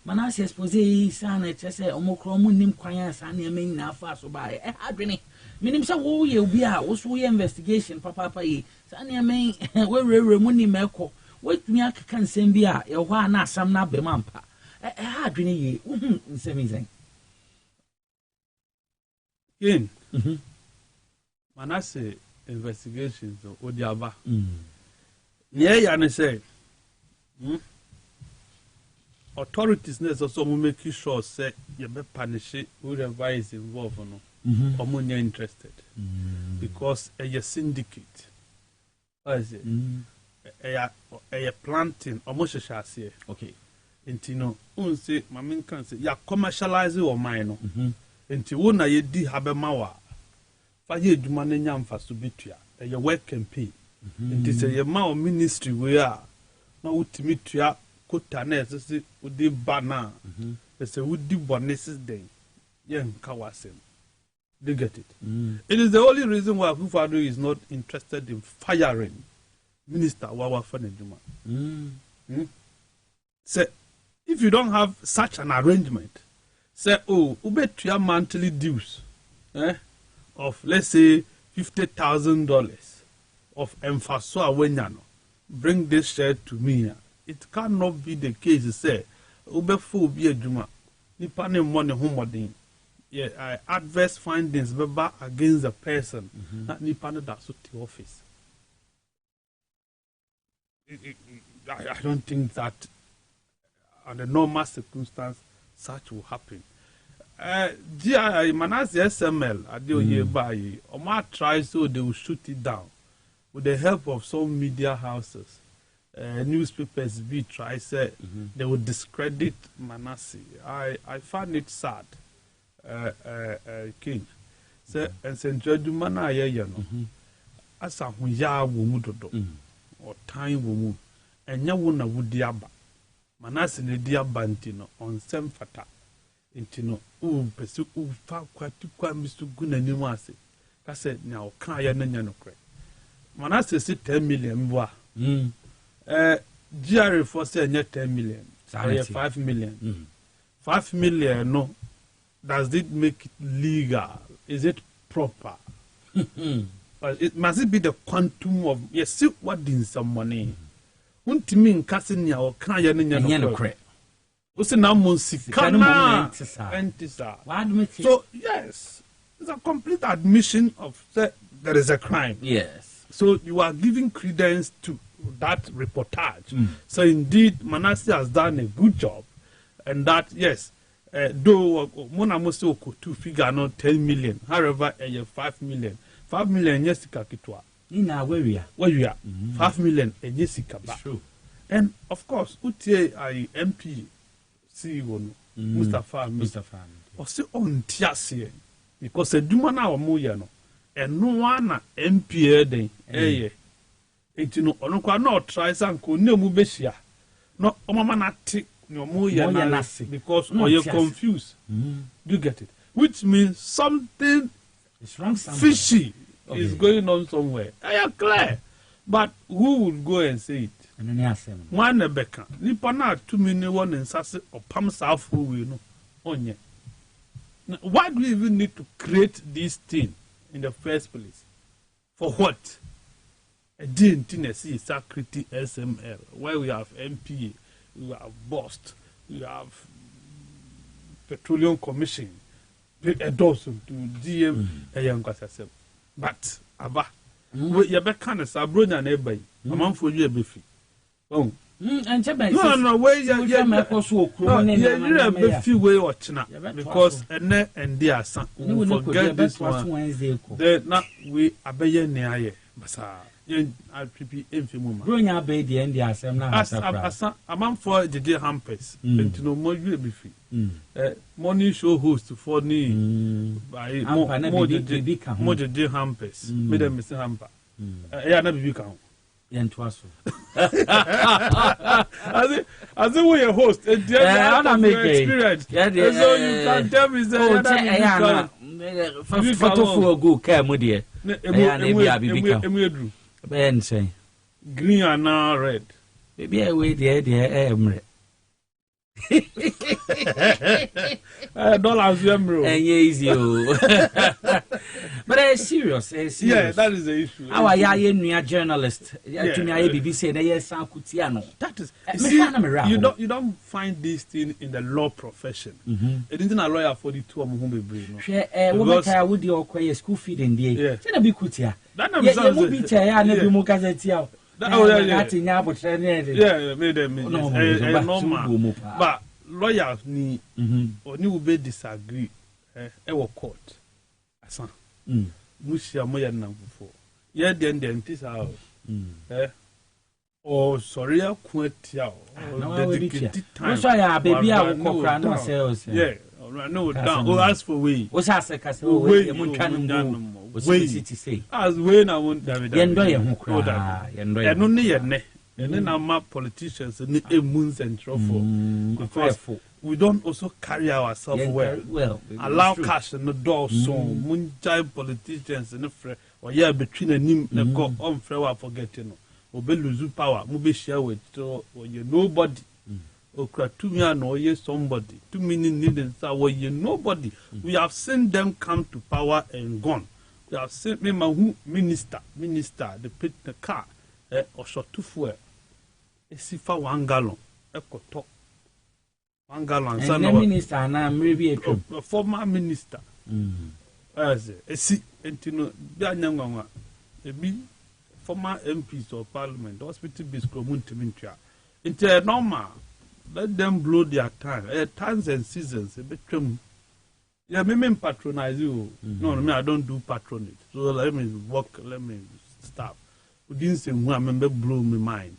Manase expose sana chese omokro mu nim kwan sa na me nyina fa so ba adwene minim say wo ye obi a wo so ye investigation papa yi sa na me we rere mu nim ekọ wetumi akeka nsem bi a ye ho na asam na be mampa adwene ye nsem izen yin Manase investigations o di aba ye ya ne say authorities also make sure say you be punish whoever is involved no omunya interested because a syndicate is it a planting almost shase okay enti no un say mamin kan say ya commercialize o mine no enti wo na ye di habema wa fa ye dwuma na nya mfa so betua ye work campaign enti say ye ma o ministry we a na utimi tua kota na esese udi bana ese udi boneses den yen kawasem. They get it. It is the only reason why Akufo-Addo is not interested in firing Minister Wawa Fanejuma. Say, if you don't have such an arrangement, say, oh, ubet your monthly dues of, let's say, $50,000 of Emfaso Awenyano, bring this share to me. It cannot be the case, say, ubefo ubi ejuma, nipane money homodin. Yeah, adverse findings against the person that nipane that's the office. I don't think that under normal circumstance such will happen. GI Manas SML at the year by Omar tries so they will shoot it down with the help of some media houses. Newspapers be try say they would discredit Manasseh. I find it sad. King say and Saint Judumana ya no asa hu ya wo mu dodo or time wo mu enya wo na wudi aba Manasseh ne di aba ntino on sem fata ntino u pese u fa kwati kwa misu guna ni mu ase ka say nya o kan ya na nya no kre Manasseh si 10 million boa GRA for say 10 million. 5 million. 5 million, no. Does it make it legal? Is it proper? It must be the quantum of yes, what in some money. Won't mean casting your can no credit. What's an So, yes, it's a complete admission of that there is a crime. Yes. So you are giving credence to that reportage. So indeed, Manasseh has done a good job, and that yes, though Mona Moso to figure not 10 million, however, 5 million. 5 million yes, Kakitwa. Where we are, 5 million and yes, true. And of course, Utie I MP CEO Mustafa, or so on Tiasie, because a Dumana or Muyano, and no one MP day, you know, not try some no mubesia. No, Omamanati, no more because you're confused. Do you get it? Which means something fishy is going on somewhere. I am clear. But who would go and say it? One Rebecca. Nipana 2 million one in Sassy or Pam South who will know. Onye. Why do we even need to create this thing in the first place? For what? A in Tennessee, Sacrity SML, where we have MP, we have BOST, we have Petroleum Commission, a dozen to DM a young Gassasem. But, Abba, you better kind of Sabrina and everybody, a month for you a biffy. Oh, no, where you're a biffy way or china, because and dear son, we forget this one. Then, not we are baying near Basa. I prepare infamous. Bring your baby and the assembly. A man for the day hampers, and to know more you be free. Morning show host for me by more the day hampers. Madam Mr. Hamper. I never become. As if we a host, and experience. So you can tell me that photo for a good care, my dear. Ben say green and now red. Maybe I wait the dollars emerald. And easy. But it's serious. Yeah, that is the issue. Our young journalist, to me, BBC, and yes, Kutiano. That is you don't find this thing in the law profession. It isn't a lawyer for the two of whom we bring. What I would do or school feed in the year. Be Kutia. That will be chair, never more Kazetia. But lawyers need or new be disagree. Ever court. Asa. Mushia moya na before. Yeah, then this out. Or sorry, I quit yao. Dedicated time. So I baby I will cook around ourselves. Yeah, no down. Oh, ask for way. What's that? Way city say. As way I won't have it. And only a ne. And then our politicians and moons and truffle. Because we don't also carry ourselves well. Allow cash in the door so moonshine politicians and or yeah between a name and go on for forgetting. Or be lose power, move share with or you nobody. Or cry to me or yes somebody. 2 minutes needed or you nobody. We have seen them come to power and gone. We have seen me who minister, they put the car or shot to fuel. A sifa 1 gallon. Talk. 1 gallon. And the minister and I'm maybe a former minister. As a see, and you know, a be former MPs of Parliament, hospital biscuit, Muntimintia. It's normal. Let them blow their time. Times and seasons, a bit trim. Yeah, me patronize you. No, me, I don't do patronage. So let me stop. We didn't say who I remember blew my mind.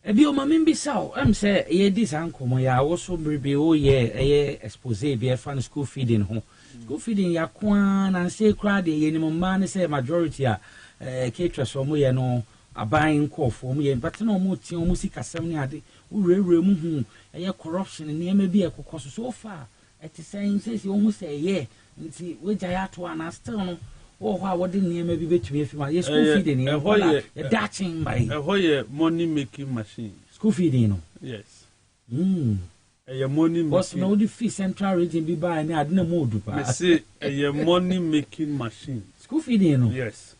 Ebi o mami mbisa am say ye dis ankomo ya wo so brebe o ye expose bi e fan school feeding ho. School feeding ya kwa na say crowd ye ni mma ne say majority a caterers o mo ye no aban nkofo mo ye but na o mo ti o mo sikasam ni ade wo rewre mu hu corruption ni ema bi ekokoso so far it is saying say o mo say ye nti we jaya to ana still no oh, what didn't you maybe bet me if you school feeding? You're datching by a money making machine. School feeding, yes. A money was no the fee central region be by and I didn't move. I say a money making machine. School feeding, yes.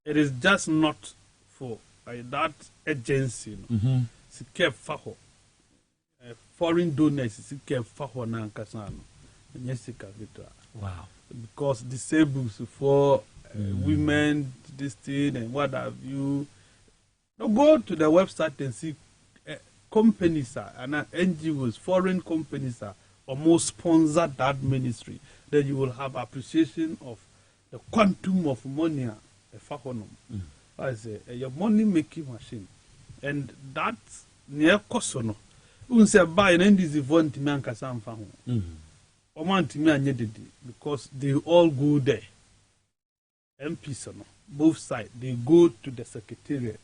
It is just not for that agency. It's kept for foreign donors. It's kept for Nankasano. Yes, wow. Because disabled for women, this thing and what have you. Now go to the website and see companies and NGOs, foreign companies almost sponsor that ministry. Then you will have appreciation of the quantum of money. I say your money making machine, and that's near Kosono. You say buy an end is event man kasam fahu. Because they all go there. MPs, both sides, they go to the secretariat.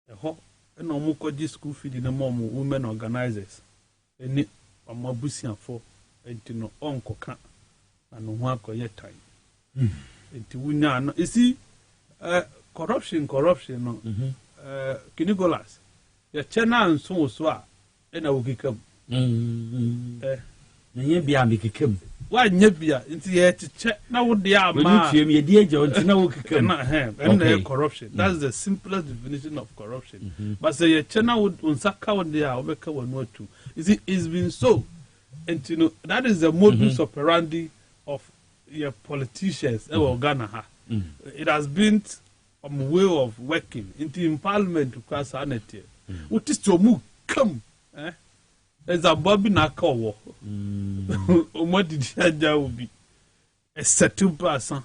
And Omukoji school feeding the mom women organizers. And Omabusian for and to no uncle can and no yet time. And to win, you see, corruption, no. Kinigolas, your channel and so swar, and I will become. Bia bikem why nyebia nti ye cheche na wo de ama ye die je nti na wo kikem and corruption that's the simplest definition of corruption but say ye che na wo unsaka wo de a obeka wo no atu you see it's been so and you know that is the modus operandi of your politicians in Ghana. It has been a way of working in parliament to cross sanity what is to move come there's a Bobby Nakawa. What did you be? A settle person.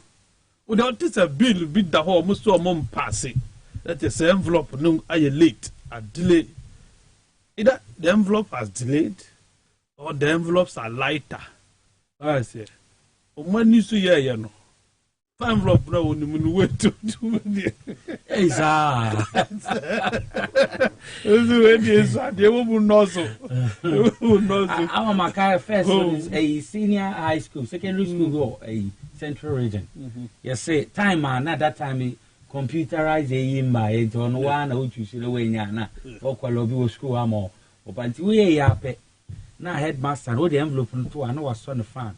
Without this, a bill beat the whole almost to a mom passing. That is the envelope, no, are you late? A delay. Either the envelope has delayed or the envelopes are lighter. I say, when you see here, you know. Envelope now when you wait to do it. They will know so. I'm a car first is a senior high school, secondary school go a central region. You say time man at that time computerized a by it on one out you should away na or quality school amo. But we are now headmaster no the envelope to I know was on the fan.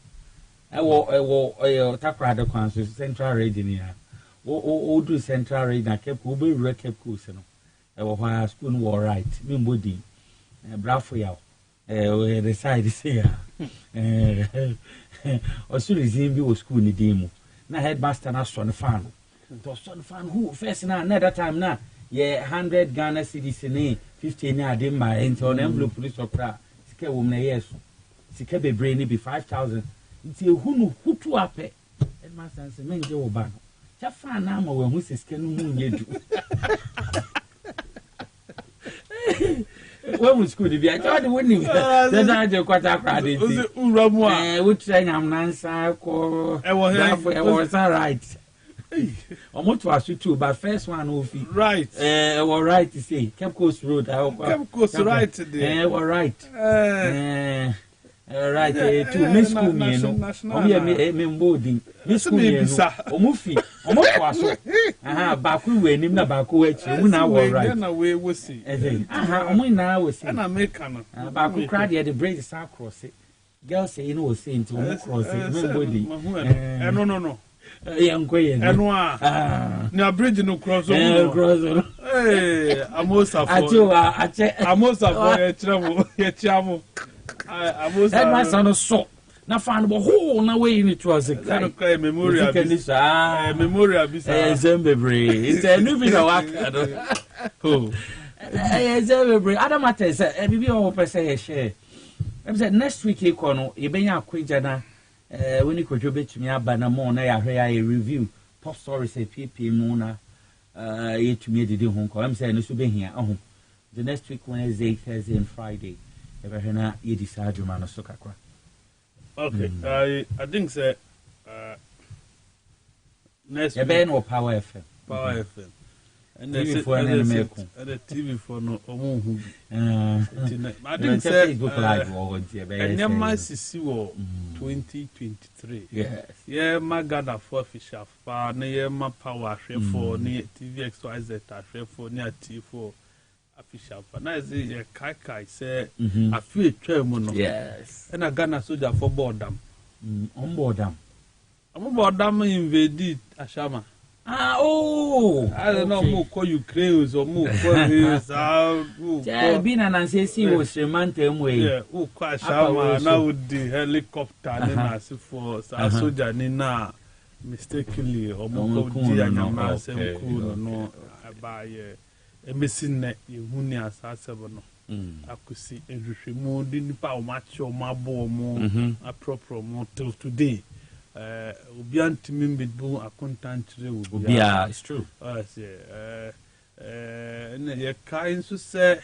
I will Takra the council central region here. O do central region. I kept Uber kept course. I was school war right. Me body. Bravo ya. The side is here. Or soon as he was school in the demo. Now headmaster na son fan. To son fan who first now another time now. Yeah, 100 Ghana cedis in 15 years. I didn't buy into an envelope police or cra. Sike woman yes. Sike be brainy be 5,000. Nti ehunu hutu ape headmaster say menje wo ba no cha fa na ma we hu sisike no hu nyedu we school di bia cha de woni say na je kwata krade ti uramu a we try nyam nansa ko e wo right omo to asutu but first one o fi right we right say Cape Coast Road Cape Coast right there we right right to miss school me no me mbodi miss school me no omufi omokwaso ba ku we nim na ba ku achi mu na wo right na we wo si omu na wo si na make no ba ku crowd the braid is across it girl say you know say into cross it me mbodi no yankoye eno a na bridge no cross no amosa for ye chamo headmaster no so na fan bo ho na we ni to as a memorial bisa Zembebre it's a new video work oh Zembebre adam matter say bibi o person share I'm saying next week econo ebenya akwejana when you could betumi aba na mo na ya hwe ya review top stories APP mu na yetumi didi ho ko. I'm saying no so be here aho. The next week Wednesday, Thursday and Friday. Ever na ye decide man no so kakra. Okay. I think say next week no Power FM. Power FM. And TV for an enemy. And the TV for no omo. I think say Facebook live or and your MCC 2023. Yes. Yeah, my Ghana for official for near my Power for near TV XYZ for near T4 official for na say kai say I feel twem no. Yes. And a Ghana soldier for boredom. On boredom. I'm about them invaded Ashama. I don't know more call Ukraine or more call been an ancestry was romantic way. Yeah, who quite Shama now with the helicopter and as for soldier Nina mistakenly or more cool no by a missing net you huni as no. I could see every more didn't power match or my ball more a proper more till today. Ubian timim bidbu accountant yeah, it's true. Yeah, kind to say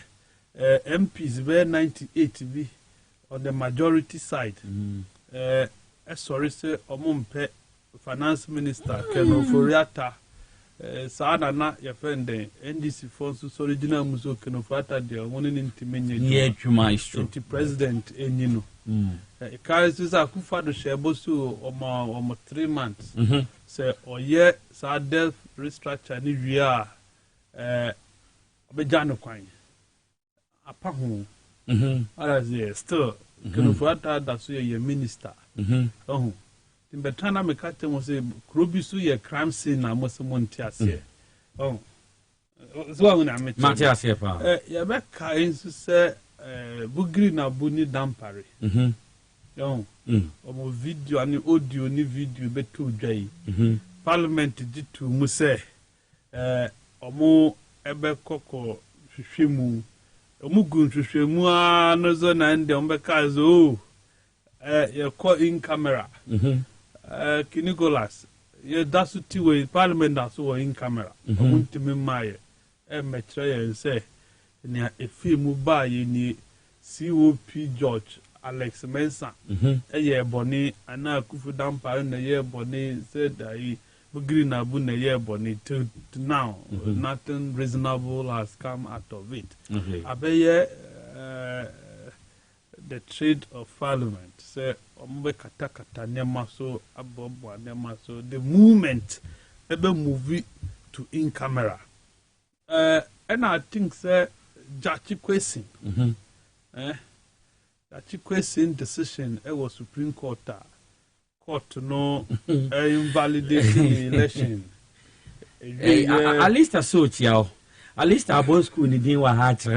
MPs were 98 be on the majority side. Sorry, say Omumpe finance minister Keno Foriata. Sana na your friend NDC force original muso Keno Foriata there one in Timenya. Yeah, Juma is true. President Enyino. Carries this a kufa do shebosu omo 3 months. Say oye sa death restructure ni wia obejano kwan. Apa ho. Others still Keno Foriata da so ye minister. Oh. Timbetana me kate mo say krobisu ye crime scene na mo se monti ase. Oh. So we na me. Monti ase pa. Ye be kai nso say bugri na buni dampare. Yo. Omo video ani audio ni video beto dwai. Parliament ditu mu say omo ebe koko hwehwemu. Omo gun hwehwemu a no zo na nde omo ka zo ye call in camera. Kinigolas ye dasu tiwe parliament dasu in camera. Omo ntimi maye metre ye say ni efimu ba ye ni COP George Alex Mensa ye boni ana kufu dampa na ye boni said that bugri na bu na ye boni till now nothing reasonable has come out of it. Abeye the trade of parliament say ombe kata nema so abobo nema so the movement ebe movie to in camera and I think say Jachi question Jachi question decision was Supreme Court no invalidating the election. At least I saw you. At least I was school in the wa heart.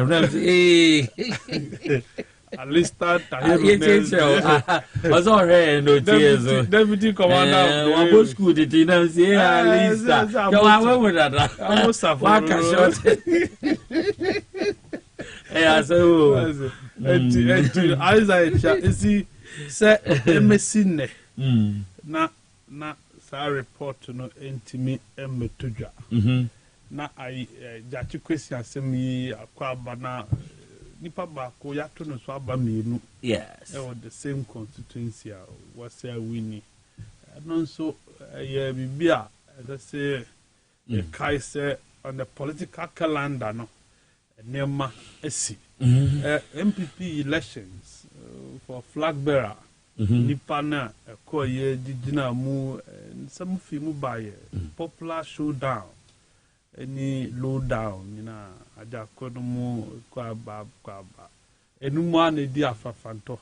At least that was already no tears. Deputy commander of the school did you say at least that. I went with that. I was a so Isaiah see say emesine na sa report no entimi emetodwa na I Jachi question asemi akwa bana nipa ba ko ya to no so aba menu yes the same constituency was winning no so yeah bibia as say kai say on the political calendar no nema esi MPP elections for flag bearer nipa na ko ye didina mu some fi mu baye popular showdown any low down na aja ko no mu kwa ba enu mu an di afafanto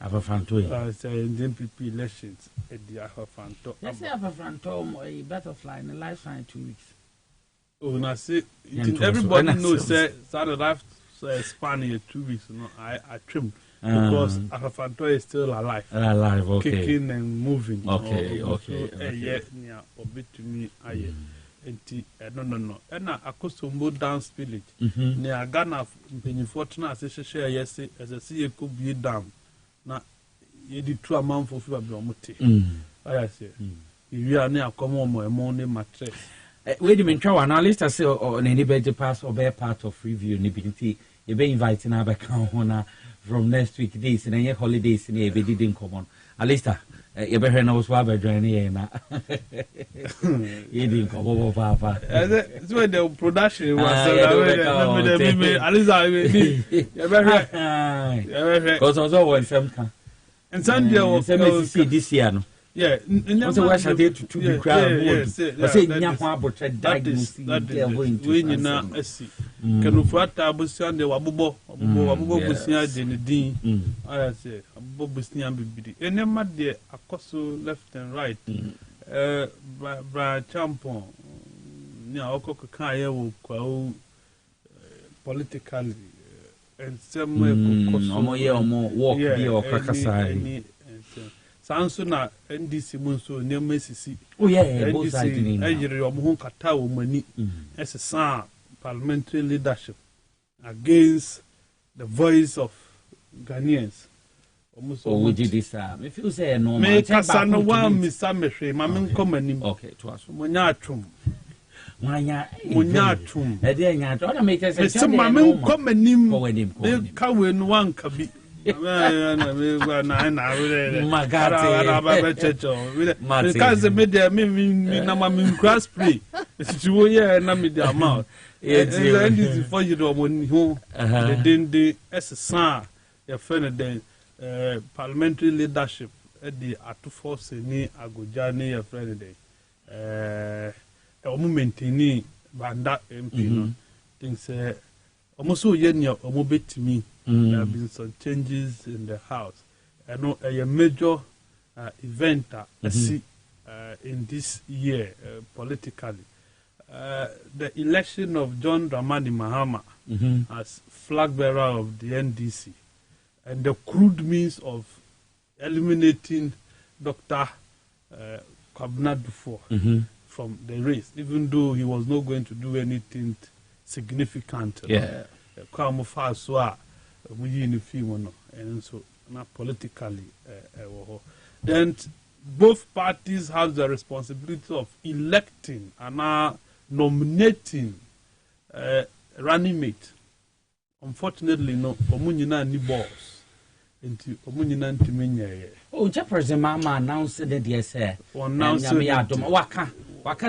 afafanto say MPP elections e di afafanto let's say afafanto a butterfly in a lifetime 2 weeks. Oh, na say everybody knows say Saturday life span here 2 weeks. No, I trimmed because Afafanto is still alive. Okay. Kicking and moving. Okay. Yeah, obit to me. enti no na akosombo dance village ne agana mpenyifo tena asehye yesi asese yekobie dam na yedi tu amanfo fi ba omote aya se iwi ani akomo mo emo ne mattress wait a minute wa analyst say on any better pass or be part of review ni binti you be invited na ba kan ho na from next week days and your holidays ni e be didn't come on alista you be here na was wa ba join here na you didn't come over papa so the production was alista you be here cuz also one some kan and Sunday was this year no yeah and so what they to be crowd say nya ho abotre diagnose we nyina asi kanu fuata abusia de wabobo busia de ne din aya say abobo busia bibidi enema de akoso left and right bra champon ni akoko kan ye wo kwa politically and some omo ye omo walk bi o kakasai sanso na NDC munso nyama sisi oh yeah both sides ni ejiri omo kata wo mani esesa parliamentary leadership against the voice of Ghanaians almost oh we did this me feel say no me kasano wa misa mehwe ma me nkomanim okay to aso monya atwom e dey nya to na make say ma me nkomanim ka we no wanka bi because media me na ma me grass spray situwo ye na media mouth and this for you do money ho the SSA your friend then parliamentary leadership the atufo ni agoja ni your friend then omo maintain banda MP no think say omo so ye nya omo betimi. There have been some changes in the house. I know a major event in this year politically. The election of John Dramani Mahama as flag bearer of the NDC and the crude means of eliminating Dr. Kwabena Duffuor from the race, even though he was not going to do anything significant. Yeah. And so not politically then both parties have the responsibility of electing and nominating running mate. Unfortunately no omunyina ni boss enti omunyina ntiminya ye oh Jefferson mama announced that they say nyame ya adoma waka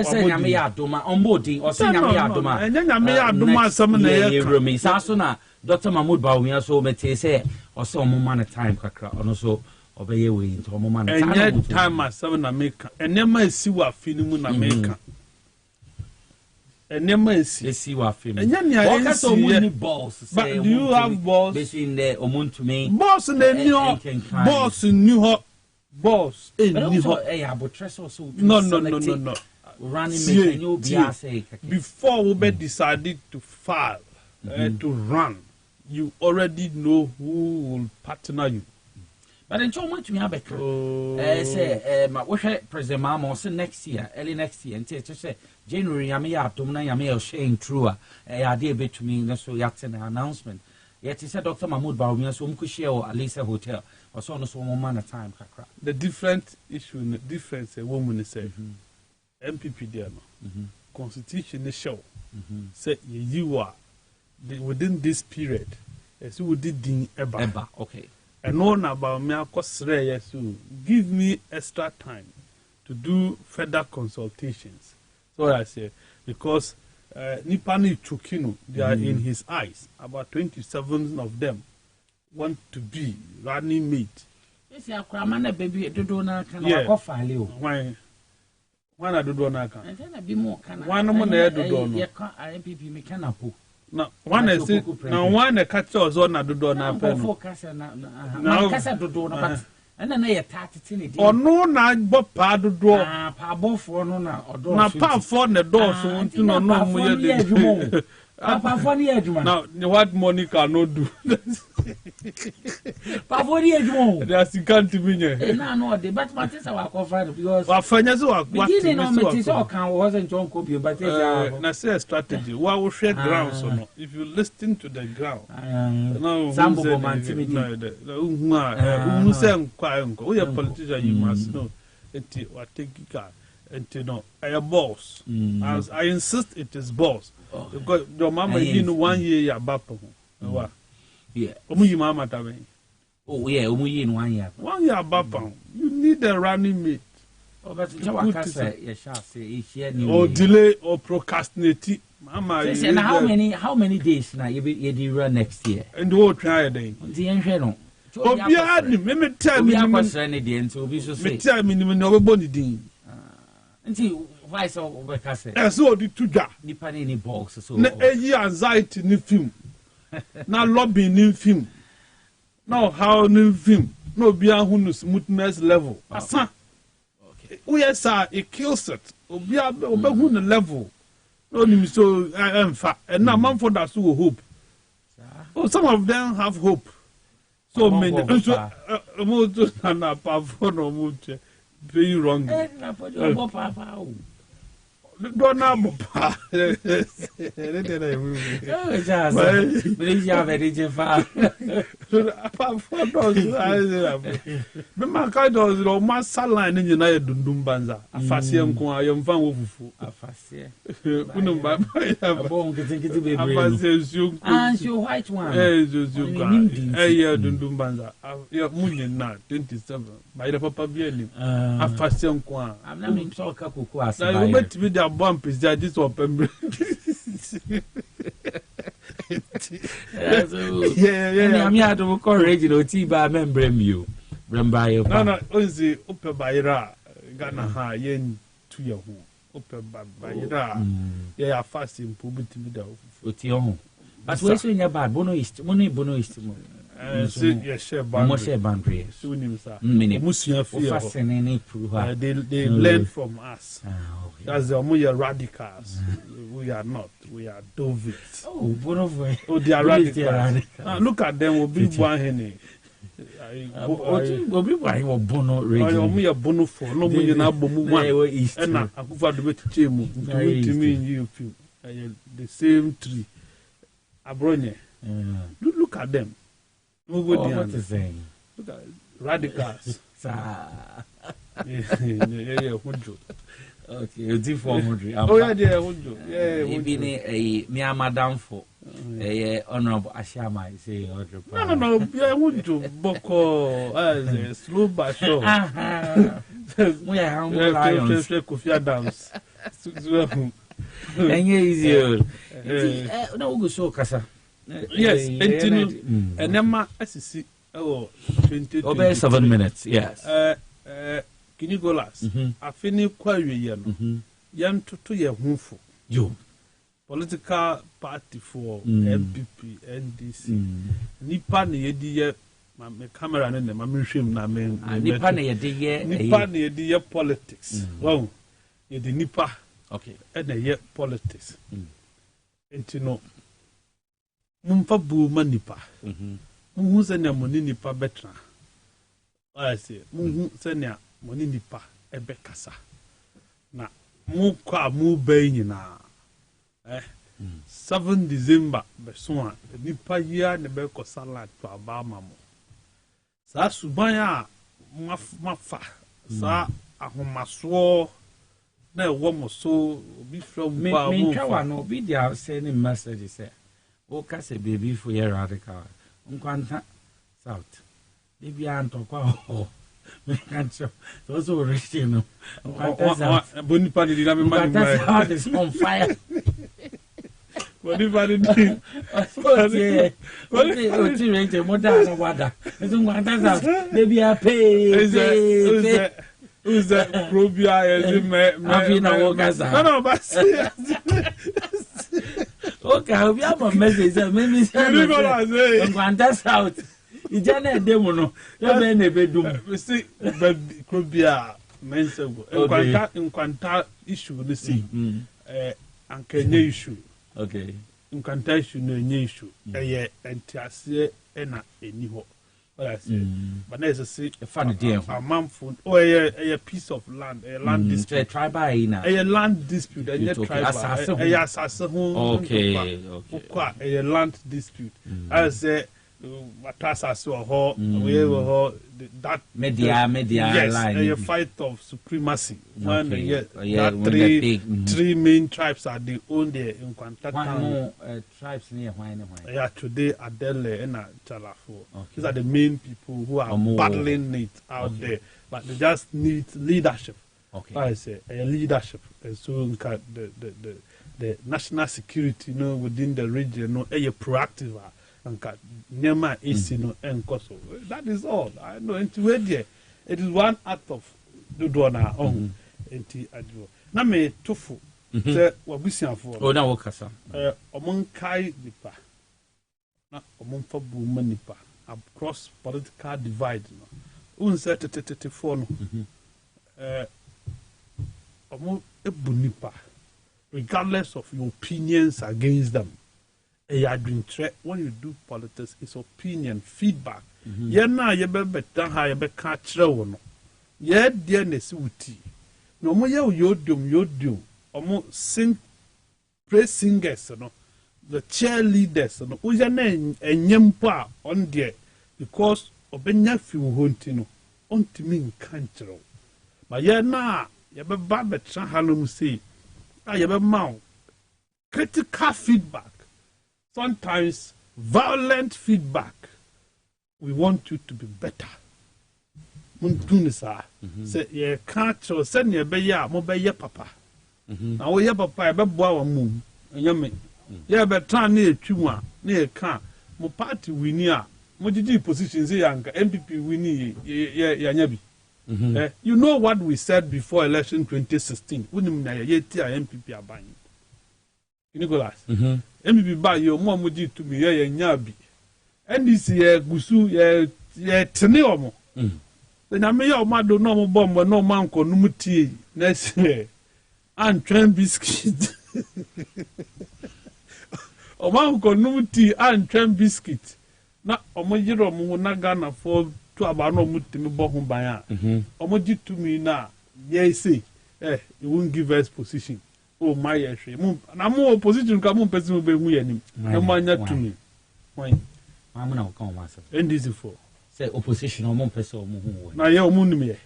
say nyame ya adoma onbodi o say nyame ya adoma nyame ya adoma asam na ye ka sa so na Dr. Mahmoud Bawumia so mete say o say omoma na time kakra ono so obeye we nti omoma na time asam na make enema esi wa finimu na make enema esi wa finimu waka so many balls say do you have balls between the omuntumi boss na ni ho boss ni ho boss ni ho abotress also no running mate you be say before we be decided to file to run you already know who will partner you. But in so much me have say my President Mahama say next year, early next year, and say January yame ya domna yame el share through idea between so yat an announcement. Yet he said Dr. Mahmoud Bawumia so share or Alisa Hotel or so on so man at time kakra. The different issue difference a woman say MPP there no. Constitution show say you are within this period as you did the eba okay and known about me akosre yes give me extra time to do further consultations so I say because Nipani Chukino they are in his eyes about 27 of them want to be running mate yes ya kwamana baby dodo na kana ko file o when I do na kan and then be more kana one mo na dodo no ya kan MPP me kana po na one is na one catch us on na dodo na pe no na kasa dodo na but and na ya tatete ne ono na bo pa dodo pa bofo no na odo na pa for na do so nti no no mo ye de Funny edgeman. Now, what money cannot do? Funny edgeman. There's a can't be here. No, the but my sister was confined because. Well, financial work. What didn't know me to talk wasn't John Copy, but I say a strategy. Why we share grounds or not? If you listen to the ground, some of them we are politicians, you must know. What take and you know, a boss. As I insist, it is boss. Because your mama in 1 year, you're back. Yeah, mama. Oh, yeah, only in 1 year. 1 year back. You need a running mate. Oh, but you shall say, or delay or procrastinate. Mama, and how many days now you run next year? And the whole try a day. The enchant. Oh, yeah, me tell me, I'm saying, so be so say, tell me, no body ding. And why so overcast? As all the two jar. Depend any box, so anxiety in film. Now lobbying in film. Now how new film. No beyond smoothness level. Asa. Okay. Yes, sir, it kills it. Obey level. No, so and now man for that so hope. Oh, some of them have hope. So many. So most and a powerful no much. Very wrong. Don't know. My kind of master line in United Dumbanza. A fashion qua, young fan of a fashion. And your white one. You Dumbanza. Your moon not 27 by the Papa Bielli. A fashion qua. I'm not in soccer cocoa. I went to be the bump is that this open. Yeah, I'm here to encourage you to buy member you. Remember, no, only open by Ra, Ghana, ha, yen to your home. Open by Ra, yeah, fasting, public to be the but where's in your bad bono is money bono is yes, share boundary. Soon, sir. They learn from us. That's the we are radicals. We are not. We are dovies. Oh, they are radicals. Look at them. We'll be one henny. We'll be one bono. We are bono for no million album. And I go for the way to Chimu. To me, you feel the same tree. Abronia. Look at them. What is saying? Look at radicals. Okay, you 400. Oh, yeah, yeah, even a mere madam for a honorable Ashama, say, no, yeah, would you Boko as slow but sure. We are humble Kufia dance. And easier. No, go so, Casa. Yes, and Emma, as you see, 20 7 minutes, yes. Kinigolas, I finish query young to your home for you. Political party for MPP, NDC. Nipan ye my camera and the mammy na men. Nipan ye politics. Well, ye the Nipa, okay, and the year politics. And you know, Mumfa bu manipa. Muhu senya money nipa betra. I say, muhu senya money nipa ebe kasa. Na mu kwa mu be nyina. 7 December besoa nipa ya ne be ko salad to abama mo. Sa suban a mafa sa ahomaso na ewo mo so obi from ba mo. Me twa no obi dia send message say o ka se baby for your radical. Nkwanta south. Baby antokwa ho. Me kancho. Those who rich you know. Nkwanta south. Bonipa di na me man. Nkwanta south is on fire. Bonipa di. What you rent a modern water. Nkwanta south. Baby a pay. Who's that? Probia is me. No, but okay, I will have a message. Maybe Nkwanta South. It's a demo. You're in a bedroom. We see, but Krobia mentioned Nkwanta issue. We see, and Kenya issue. Okay. incantation no any issue. Entiase ena eni ho. What I say. But there's a funny deal. A manful or a piece of land, a land dispute. Tribal a land dispute, a tribal. Okay. A land dispute. I say Matasa saw that media yes, line. A fight of supremacy. Three main tribes are the only in contact. Tribes near yeah, today Adele and Chalafo. These are the main people who are battling it out there, but they just need leadership. I say a leadership, and so the national security, within the region, a proactive. Nema is and Koso. That is all. I know it is one act of the donor on anti-advo. Na me tofu. Say wabisian for. Oh, na wakasa. Among kai nipa. Na among for boom nipa. Across political divide. Unse for no. Among ebu nipa. Regardless of your opinions against them. When you do politics, it's opinion, feedback. Yeah, now you better have you better catch one. Yeah, dear Nesuti. No more you do. Almost sing praise singers, the cheerleaders, who's your name and yampa on there because of a nephew huntino on to me control. But yeah, now you better babet Hanum say, I have a mount. Critical feedback. Sometimes violent feedback. We want you to be better. Muntunisa say ye can't send ye be ya mo be ye papa. Na wo ye papa e be boa wa mum. Enyame. Ye be tran na etwu a na ye kan mo party wini a mo gigi position say yanka MPP wini ye anya bi. You know what we said before election 2016. Unim na ye ti a MPP aban. Nicholas. MPP ba yo mo moji to me ye nyabi. NDC ye gusu ye tene omo. Na me yo ma do no mo bombo no man ko no mutie na se an tren biscuit. O man ko no mutie an tren biscuit. Na omo yiro mo na Ghana for to aba no mutimi bo ho ban a. Omo ji to me na ye say you won't give us position. Oh my yeshwe na mo opposition ka mo person be hu yanim e mo anya to me why am na come ma NDC for say opposition o mo person o mo hu na ye o mo nim ye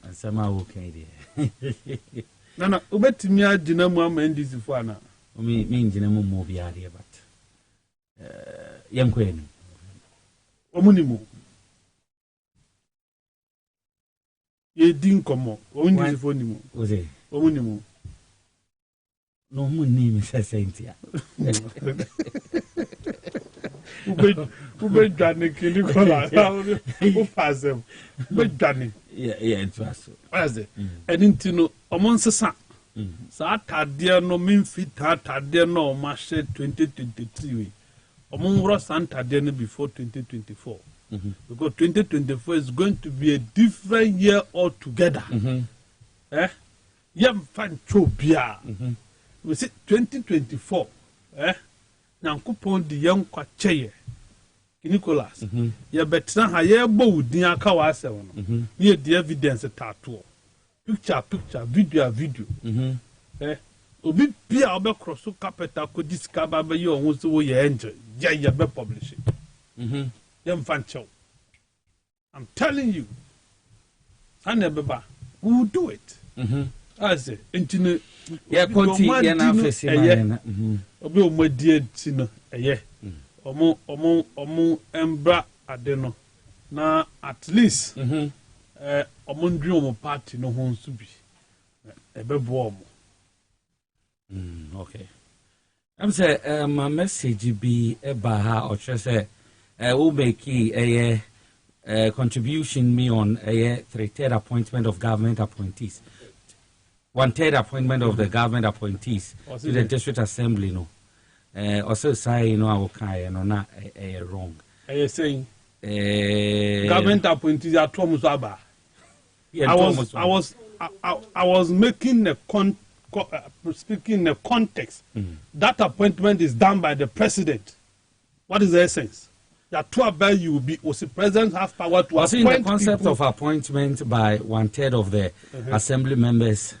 ansama okay there na obetimi agina mu ama NDC for na me ngina mu mo bi ade but yem ko eni o mo nim ye din komo o NDC for nim o ze Omunimu. No name is Sentia. Ube Johnny Kilicola. Who pass them? But Johnny. Yeah, it was so. As it? And into no among the sun. Sata dear no mean fit tata dear no march 2023. Among Ross Santa dear before 2024. Because 2024 is going to be a different year altogether. Yam fan chobia. We see 2024. Nankupon the young kwache. Nicholas. Ya betina ha ye bo din aka wa ase wono. Near the evidence tattoo. Picture, video. Obi bia obe cross capital ko discover be yo won so ye angel. Ya be publish it. Yam fan chow. I'm telling you. Sane beba. We will do it. As it, and yeah, Conti, and Obi Omadi Tino, Omo Embra Adeno. Now, at least, Omundrium party no one to be a bebo. Okay. I'm saying, my message be a baha or just say, will make a contribution me on a 3/3 appointment of government appointees. 1/3 appointment of the government appointees to the district assembly. No, also say I will kind not wrong. Are you saying government appointees are Thomas Abba? I was making a speaking in the context, that appointment is done by the president. What is the essence? That you will be, the president has power to appoint in the concept people. of appointment by 1/3 of the assembly members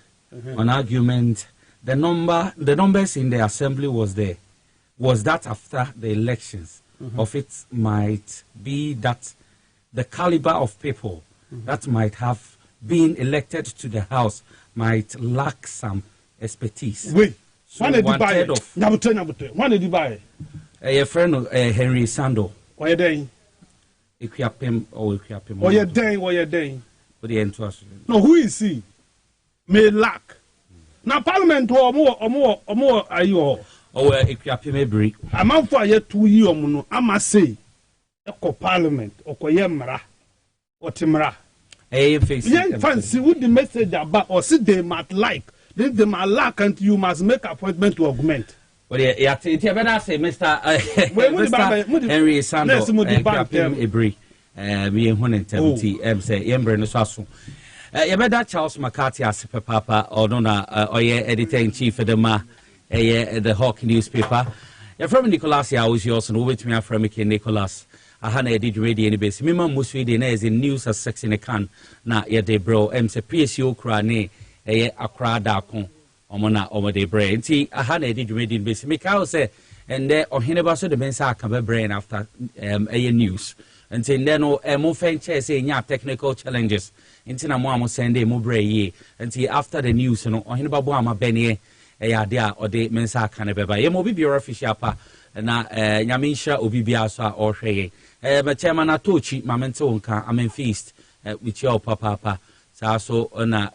on argument, the numbers in the assembly was that after the elections of it might be that the caliber of people that might have been elected to the house might lack some expertise. Wait, so 1/3 of when did you buy? A friend Henry Sando. Why are they? Equiapem or Equiapem. Why are they? Why are they? No, who is he? May lack. Now Parliament or more are you all? Oh, Equiapem every. I'm out for a 2 year mono. I must say, Eco Parliament or Koyemra or Timra. Young fancy with the message about or see they might like. They might lack and you must make appointment to augment. Well, yeah, say, Mr. Henry Sando, Ebri, me and 170, say, Ember no Sasso. Yabeda Charles McCarthy as Papa, or Donna, or your editor in chief of the Hawk newspaper. You're from Nicholas, I was yours, and over to me from Nicholas. I had a did ready any base. Mima Muswidi is in news as sex in a can. Na ye de bro, say PSU crane, a crowd darkon. Omona over the brain. See, I had a did reading base. Mikao say, and there or Hinebaso the Mensa come brain after a news. And then no more fancy saying ya technical challenges. Into a mama send a more ye. And see after the news, and or Hinebabuama Benny, a idea or the Mensa canabeba. Ye mobi your official pa, and Yamisha Obibiasa or Shay. But Chairman Atochi, Mamentonka, feast with your papa. So on a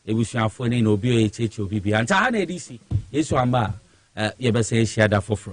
ebusuafo ne no bi o echechi obi bia nta ha na edisi yesu amba ye be se share da foforo